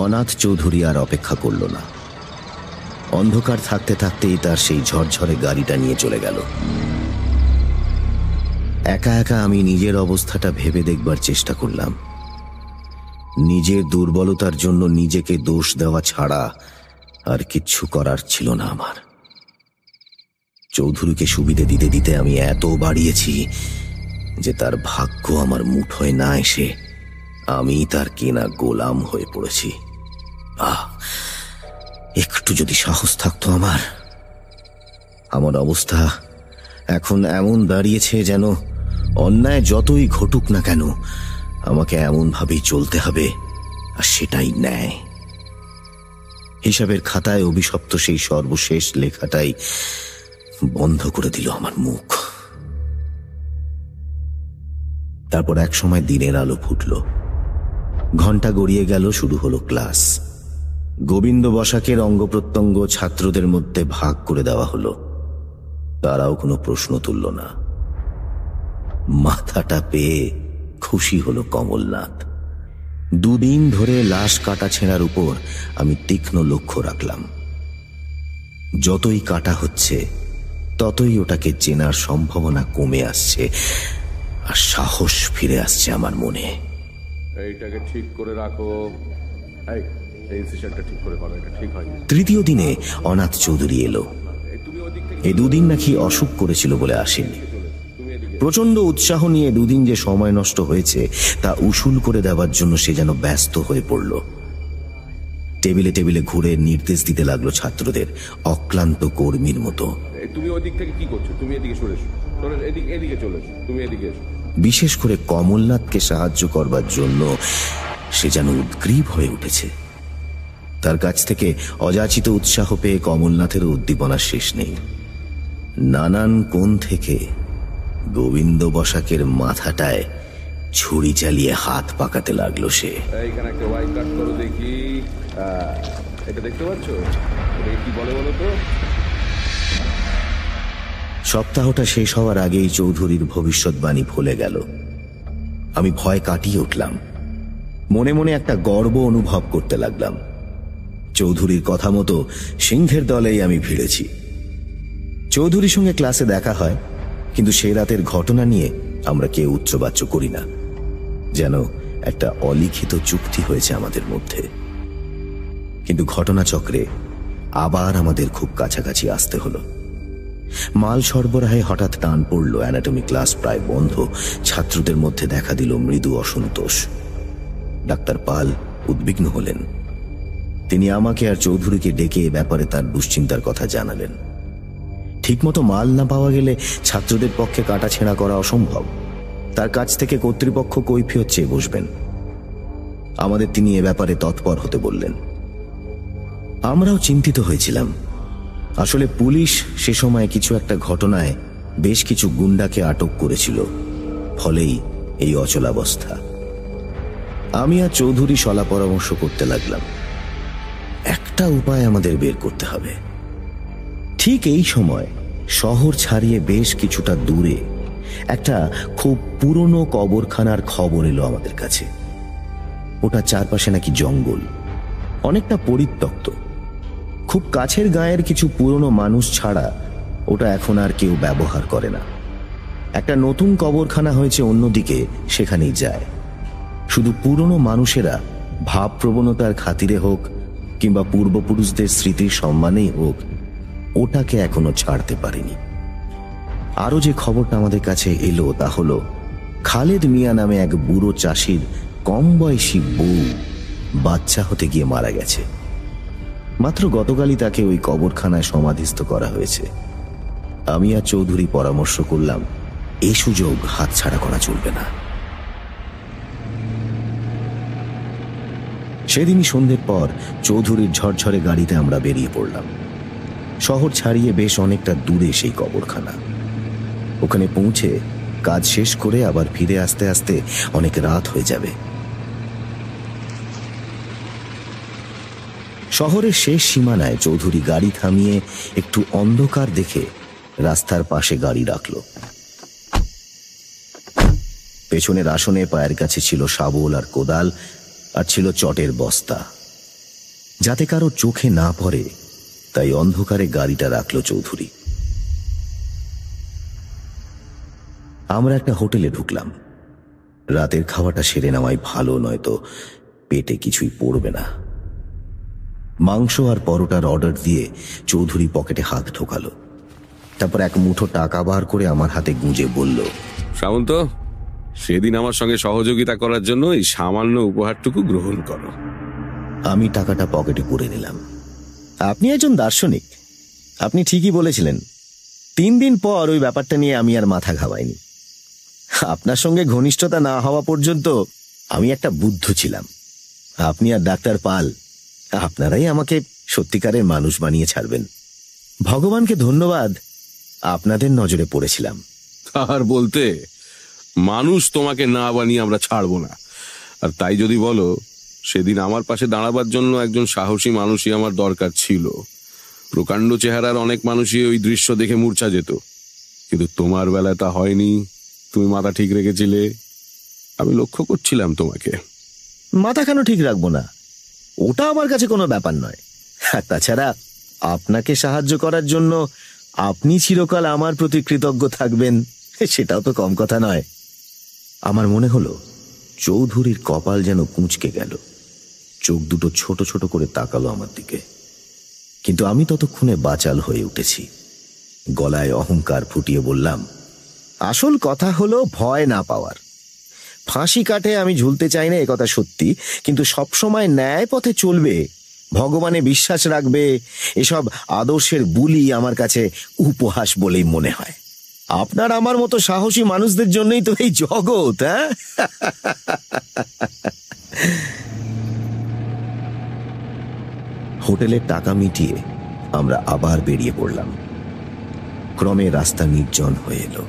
অনাথ চৌধুরী আর অপেক্ষা করল না। অন্ধকার থাকতে থাকতেই তার সেই ঝরঝরে গাড়িটা নিয়ে চলে গেল। একা একা আমি নিজের অবস্থাটা ভেবে দেখবার চেষ্টা করলাম। নিজের দুর্বলতার জন্য নিজেকে দোষ দেওয়া ছাড়া আর কিচ্ছু করার ছিল না আমার। চৌধুরীকে সুবিধে দিতে দিতে আমি এত বাড়িয়েছি যে তার ভাগ্য আমার মুঠোয় না এসে আমি তার কেনা গোলাম হয়ে পড়েছি। একটু যদি সাহস থাকতো আমার অবস্থা এখন এমন দাঁড়িয়েছে যেন অন্যায় যতই ঘটুক না কেন আমাকে এমন ভাবেই চলতে হবে, আর সেটাই ন্যায়। হিসাবের খাতায় অভিশপ্ত সেই সর্বশেষ লেখাটাই বন্ধ করে দিল আমার মুখ। তারপর এক সময় দিনের আলো ফুটল, ঘন্টা গড়িয়ে গেল, শুরু হলো ক্লাস। গোবিন্দ বসাকের অঙ্গ প্রত্যঙ্গ ছাত্রদের মধ্যে ভাগ করে দেওয়া হলো। তারাও কোনো প্রশ্ন তুলল না। মাথাটা পেয়ে খুশি হলো কমলনাথ। 2 দিন ধরে লাশ কাটা ছেঁড়ার উপর আমি তীক্ষ্ণ লক্ষ্য রাখলাম। যতই কাটা হচ্ছে ততই ওটাকে চেনার সম্ভাবনা কমে আসছে, আর সাহস ফিরে আসছে আমার মনে। এইটাকে ঠিক করে রাখো, এই সেশনটা ঠিক করে করো, এটা ঠিক হয়নি। তৃতীয় দিনে অনাথ চৌধুরী এলো। এই 2 দিন নাকি অসুখ করেছিল বলে আসেনি। প্রচন্ড উৎসাহ নিয়ে 2 দিন যে সময় নষ্ট হয়েছে তা উসুল করে দেওয়ার জন্য সে যেন ব্যস্ত হয়ে পড়ল। টেবিলে টেবিলে ঘুরে নির্দেশ দিতে লাগলো ছাত্রদের, অক্লান্ত কর্মীর মতো। তুমি ওই দিক থেকে কি করছো? তুমি এদিকে সরে এসো, এদিকে চলে এসো, তুমি এদিকে এসো। বিশেষ করে কমলনাথকে সাহায্য করবার জন্য সে যেন উদ্গ্রীব হয়ে উঠেছে। তার কাছ থেকে অযাচিত উৎসাহ পেয়ে কমলনাথের উদ্দীপনা শেষ নেই। নানান কোণ থেকে গোবিন্দ বসাকের মাথাটায় ছুরি চালিয়ে হাত পাকাতে লাগলো সে। এইখানে একটা ওয়াই কাট করো দেখি, এটা দেখতে পাচ্ছ? এটা কি বলে বলো তো? সপ্তাহটা শেষ হওয়ার আগেই চৌধুরীর ভবিষ্যৎবাণী ফলে গেল। আমি ভয় কাটিয়ে উঠলাম। মনে মনে একটা গর্ব অনুভব করতে লাগলাম। চৌধুরীর কথা মতো সিংহের দলেই আমি ভিড়েছি। চৌধুরীর সঙ্গে ক্লাসে দেখা হয়, কিন্তু সে রাতের ঘটনা নিয়ে আমরা কেউ উচ্চবাচ্য করি না, যেন একটা অলিখিত চুক্তি হয়েছে আমাদের মধ্যে। কিন্তু ঘটনাচক্রে আবার আমাদের খুব কাছাকাছি আসতে হলো। মাল সরবরাহে হঠাৎ টান পড়ল, অ্যানাটমি ক্লাস প্রায় বন্ধ, ছাত্রদের মধ্যে দেখা দিল মৃদু অসন্তোষ। ডাক্তার পাল উদ্বিগ্ন হলেন। তিনি আমাকে আর চৌধুরীকে ডেকে এ ব্যাপারে তার দুশ্চিন্তার কথা জানালেন। ঠিকমতো মাল না পাওয়া গেলে ছাত্রদের পক্ষে কাটাছেঁড়া করা অসম্ভব। তার কাছ থেকে কর্তৃপক্ষ কৈফিয়ত চেয়ে বসবেন। আমাদের তিনি এ ব্যাপারে তৎপর হতে বললেন। আমরাও চিন্তিত হয়েছিলাম। আসলে পুলিশ সে সময় কিছু একটা ঘটনায় বেশ কিছু গুন্ডাকে আটক করেছিল, ফলেই এই অচলাবস্থা। আমি আর চৌধুরী সলা পরামর্শ করতে লাগলাম। একটা উপায় আমাদের বের করতে হবে। ঠিক এই সময় শহর ছাড়িয়ে বেশ কিছুটা দূরে একটা খুব পুরনো কবরখানার খবর এলো আমাদের কাছে। ওটা চারপাশে নাকি জঙ্গল, অনেকটা পরিত্যক্ত। খুব কাছের গায়ের কিছু পুরনো মানুষ ছাড়া ওটা এখন আর কেউ ব্যবহার করে না। একটা নতুন কবরখানা হয়েছে অন্যদিকে, সেখানেই যায়। শুধু পুরনো মানুষেরা ভাব প্রবণতার খাতিরে হোক কিংবা পূর্বপুরুষদের স্মৃতির সম্মানেই হোক, ওটাকে এখনো ছাড়তে পারেনি। আরো যে খবরটা আমাদের কাছে এলো তা হলো খালেদ মিয়া নামে এক বুড়ো চাষির কম বয়সী বউ বাচ্চা হতে গিয়ে মারা গেছে। মাত্র গতকালই তাকে ওই কবরখানায় সমাধিস্থ করা হয়েছে। আমি আর চৌধুরী পরামর্শ করলাম, এই সুযোগ হাতছাড়া করা চলবে না। সেদিনই সন্ধ্যের পর চৌধুরীর ঝরঝরে গাড়িতে আমরা বেরিয়ে পড়লাম। শহর ছাড়িয়ে বেশ অনেকটা দূরে সেই কবরখানা। ওখানে পৌঁছে কাজ শেষ করে আবার ফিরে আসতে আসতে অনেক রাত হয়ে যাবে। শহরের শেষ সীমানায় চৌধুরী গাড়ি থামিয়ে একটু অন্ধকার দেখে রাস্তার পাশে গাড়ি রাখল। পেছনের আসনে পায়ের কাছে ছিল শাবল আর কোদাল, আর ছিল চটের বস্তা। যাতে কারো চোখে না পড়ে তাই অন্ধকারে গাড়িটা রাখল চৌধুরী। আমরা একটা হোটেলে ঢুকলাম। রাতের খাওয়াটা সেরে নেওয়াই ভালো, নয়তো পেটে কিছুই পড়বে না। মাংস আর পরোটার অর্ডার দিয়ে চৌধুরী পকেটে হাত ঢোকালো। তারপর এক মুঠো টাকা বার করে আমার হাতে গুঁজে বলল, সামন্ত, সেদিন আমার সঙ্গে সহযোগিতা করার জন্য এই সামান্য উপহারটুকু গ্রহণ করো। আমি টাকাটা পকেটে পুরে নিলাম। আপনি একজন দার্শনিক, আপনি ঠিকই বলেছিলেন। 3 দিন পর ওই ব্যাপারটা নিয়ে আমি আর মাথা ঘামাইনি। আপনার সঙ্গে ঘনিষ্ঠতা না হওয়া পর্যন্ত আমি একটা বুদ্ধ ছিলাম। আপনি আর ডাক্তার পাল, আপনারাই আমাকে সত্যিকারের মানুষ বানিয়ে ছাড়বেন। ভগবানকে ধন্যবাদ, আপনাদের নজরে পড়েছিলাম। আর বলতে, মানুষ তোমাকে না বানিয়ে আমরা ছাড়বো না। আর তাই যদি বলো, সেদিন আমার পাশে দাঁড়াবার জন্য একজন সাহসী মানুষই আমার দরকার ছিল। প্রকাণ্ড চেহারার অনেক মানুষই ওই দৃশ্য দেখে মূর্ছা যেত, কিন্তু তোমার বেলায় তা হয়নি। তুমি মাথা ঠিক রেখেছিলে। আমি লক্ষ্য করছিলাম তোমাকে। মাথা কেন ঠিক রাখবো না? ওটা আমার কাছে কোনো ব্যাপার নয়। আর তাছাড়া আপনাকে সাহায্য করার জন্য আপনি চিরকাল আমার প্রতি কৃতজ্ঞ থাকবেন, সেটাও তো কম কথা নয়। আমার মনে হলো চৌধুরীর কপাল যেন কুঁচকে গেল। চোখ দুটো ছোট ছোট করে তাকালো আমার দিকে। কিন্তু আমি ততক্ষণে বাচাল হয়ে উঠেছি। গলায় অহংকার ফুটিয়ে বললাম, আসল কথা হলো ভয় না পাওয়ার। ফাঁসি কাটে আমি ঝুলতে চাই না, একথা সত্যি, কিন্তু সবসময় ন্যায় পথে চলবে, ভগবানে বিশ্বাস রাখবে, এসব আদর্শের বুলি আমার কাছে উপহাস বলেই মনে হয়। আপনার আমার মতো সাহসী মানুষদের জন্যই তো এই জগৎ। হ্যাঁ, হোটেলের টাকা মিটিয়ে আমরা আবার বেরিয়ে পড়লাম। ক্রমে রাস্তা নির্জন হয়ে এলো।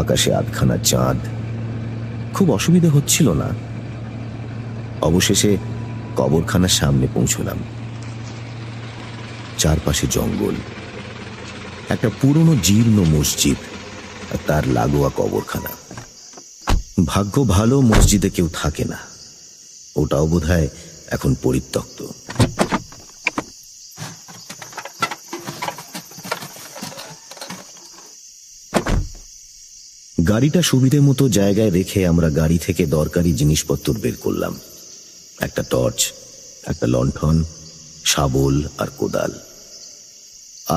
আকাশে আধখানা চাঁদ। খুব অসুবিধা হচ্ছিল না। অবশেষে কবরখানার সামনে পৌঁছলাম। চারপাশে জঙ্গল, একটা পুরনো জীর্ণ মসজিদ আর তার লাগোয়া কবরখানা। ভাগ্য ভালো মসজিদে কেউ থাকে না, ওটাও বোধহয় এখন পরিত্যক্ত। গাড়িটা সুবিধে মতো জায়গায় রেখে আমরা গাড়ি থেকে দরকারি জিনিসপত্র বের করলাম। একটা টর্চ, একটা লণ্ঠন, শাবল আর কোদাল।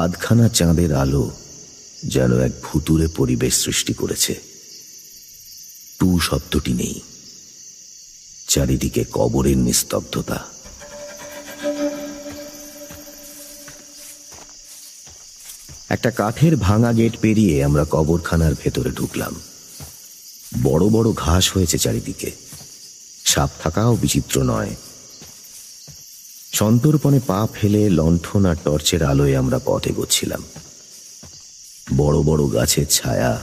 আধখানা চাঁদের আলো যেন এক ভুতুড়ে পরিবেশ সৃষ্টি করেছে। টু শব্দটি নেই, চারিদিকে কবরের নিস্তব্ধতা। একটা কাঠের ভাঙা গেট পেরিয়ে আমরা কবরখানার ভেতরে ঢুকলাম। বড় বড় ঘাস হয়েছে চারিদিকে, সাপ থাকাও বিচিত্র নয়। সন্তর্পণে পা ফেলে লণ্ঠন আর টর্চের আলোয় আমরা পথ এগোচ্ছিলাম। বড় বড় গাছের ছায়া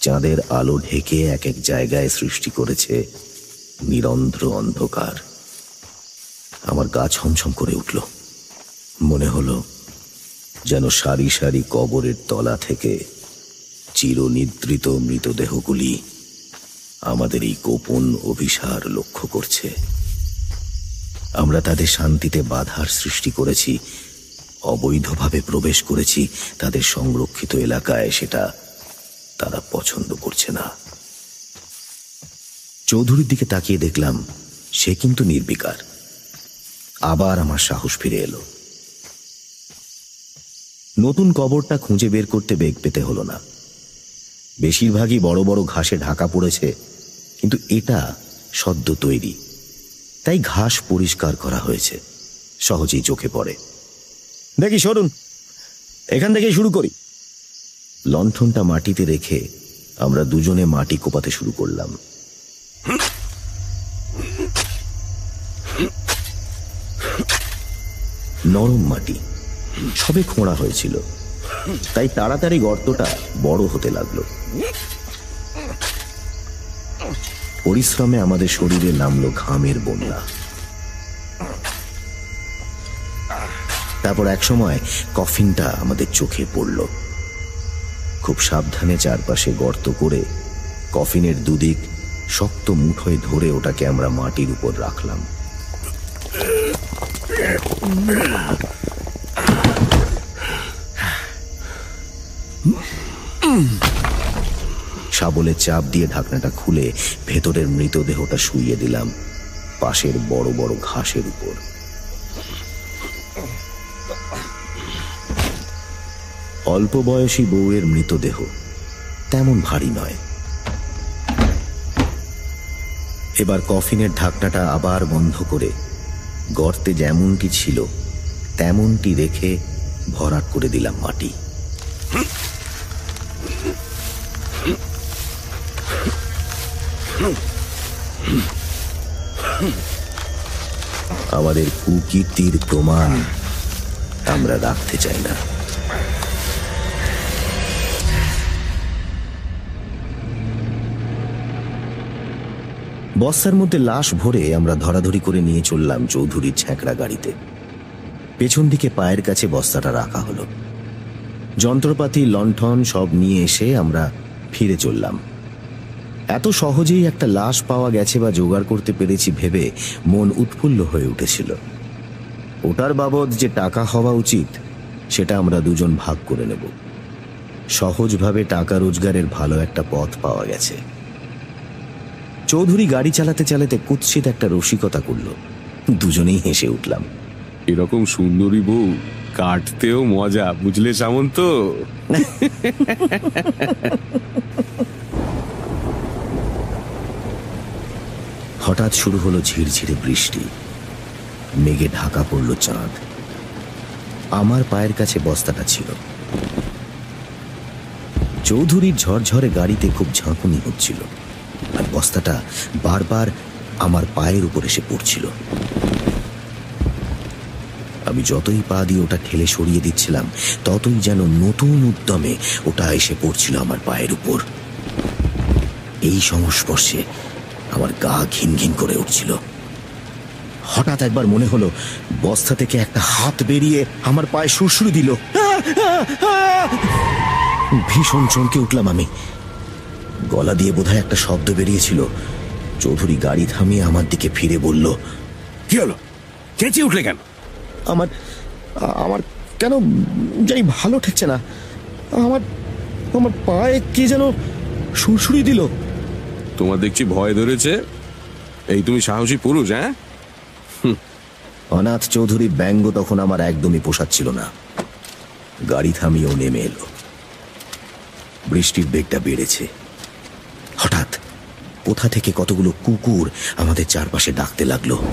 চাঁদের আলো ঢেকে এক এক জায়গায় সৃষ্টি করেছে নিরন্ধ্র অন্ধকার। আমার গা ছমছম করে উঠল। মনে হলো যেন সারি সারি কবরের তলা থেকে চিরনিদ্রিত মৃতদেহগুলি আমাদের এই গোপন অভিসার লক্ষ্য করছে। আমরা তাদের শান্তিতে বাধার সৃষ্টি করেছি, অবৈধভাবে প্রবেশ করেছি তাদের সংরক্ষিত এলাকায়, সেটা তারা পছন্দ করছে না। চৌধুরীর দিকে তাকিয়ে দেখলাম সে কিন্তু নির্বিকার। আবার আমার সাহস ফিরে এলো। নতুন কবরটা খুঁজে বের করতে বেগ পেতে হলো না। বেশিরভাগই বড় বড় ঘাসে ঢাকা পড়েছে, কিন্তু এটা সদ্য তৈরি, তাই ঘাস পরিষ্কার করা হয়েছে, সহজেই চোখে পড়ে। দেখি সরুন, এখান থেকেই শুরু করি। লণ্ঠনটা মাটিতে রেখে আমরা দুজনে মাটি কোপাতে শুরু করলাম। নরম মাটি, সবে খোঁড়া হয়েছিল, তাই তাড়াতাড়ি গর্তটা বড় হতে লাগলো। পরিশ্রমে আমাদের শরীরে নামলো ঘামের বন্যা। তারপর একসময় কফিনটা আমাদের চোখে পড়ল। খুব সাবধানে চারপাশে গর্ত করে কফিনের দুদিক শক্ত মুঠোয় ধরে ওটাকে আমরা মাটির উপর রাখলাম। শাবলে চাপ দিয়ে ঢাকনাটা খুলে ভেতরের মৃতদেহটা শুইয়ে দিলাম পাশের বড় বড় ঘাসের উপর। অল্প বয়সী বউয়ের মৃতদেহ, তেমন ভারী নয়। এবার কফিনের ঢাকনাটা আবার বন্ধ করে গর্তে যেমনটি ছিল তেমনটি রেখে ভরাট করে দিলাম মাটি। আমাদের কুকীর্তির প্রমাণ আমরা রাখতে চাই না। বস্তার মধ্যে লাশ ভরে আমরা ধরাধরি করে নিয়ে চললাম চৌধুরীর ছ্যাঁকড়া গাড়িতে। পেছন দিকে পায়ের কাছে বস্তাটা রাখা হলো। যন্ত্রপাতি, লণ্ঠন সব নিয়ে এসে আমরা ফিরে চললাম। এত সহজেই একটা লাশ পাওয়া গেছে বা জোগাড় করতে পেরেছি ভেবে মন উৎফুল্ল হয়ে উঠেছিল। ওটার বাবদ যে টাকা হওয়া উচিত সেটা আমরা দুজন ভাগ করে নেব। সহজভাবে টাকা রোজগারের ভালো একটা পথ পাওয়া গেছে। চৌধুরী গাড়ি চালাতে চালাতে কুৎসিত একটা রসিকতা করল। দুজনেই হেসে উঠলাম। এরকম সুন্দরী বউ কাটতেও মজা, বুঝলে সামন্ত? হঠাৎ শুরু হলো ঝিরঝিরে বৃষ্টি। মেঘে ঢাকা পড়ল চাঁদ। আমার পায়ের কাছে বস্তাটা ছিল। চৌধুরীর ঝরঝরে গাড়িতে খুব ঝাঁকুনি হচ্ছিল, আর বস্তাটা বারবার আমার পায়ের উপর এসে পড়ছিল। আমি যতই পা দিয়ে ওটা ঠেলে সরিয়ে দিচ্ছিলাম ততই যেন নতুন উদ্যমে ওটা এসে পড়ছিল আমার পায়ের উপর। এই সংস্পর্শে আমার গা ঘিন ঘিন করে উঠছিল। হঠাৎ একবার মনে হলো বস্তা থেকে একটা হাত বেরিয়ে আমার পায়ে সুরসুরি দিল। ভীষণ চমকে উঠলাম আমি। গলা দিয়ে বোধহয় একটা শব্দ বেরিয়েছিল। চৌধুরী গাড়ি থামিয়ে আমার দিকে ফিরে বলল, কি হলো? চেঁচিয়ে উঠলে কেন? আমার আমার কেন জানি ভালো ঠেকছে না। আমার আমার পায়ে কে যেন সুরসুরি দিল। তোমার দেখছি ভয় ধরেছে। এই তুমি সাহসী পুরুষ, হ্যাঁ? অনাথ চৌধুরী ব্যঙ্গ তখন আমার একদমই পোষাচ্ছিল না। গাড়ি থামিয়েও নেমে এলো। বৃষ্টির বেগটা বেড়েছে। হঠাৎ কোথা থেকে কতগুলো কুকুর আমাদের চারপাশে ডাকতে লাগলো।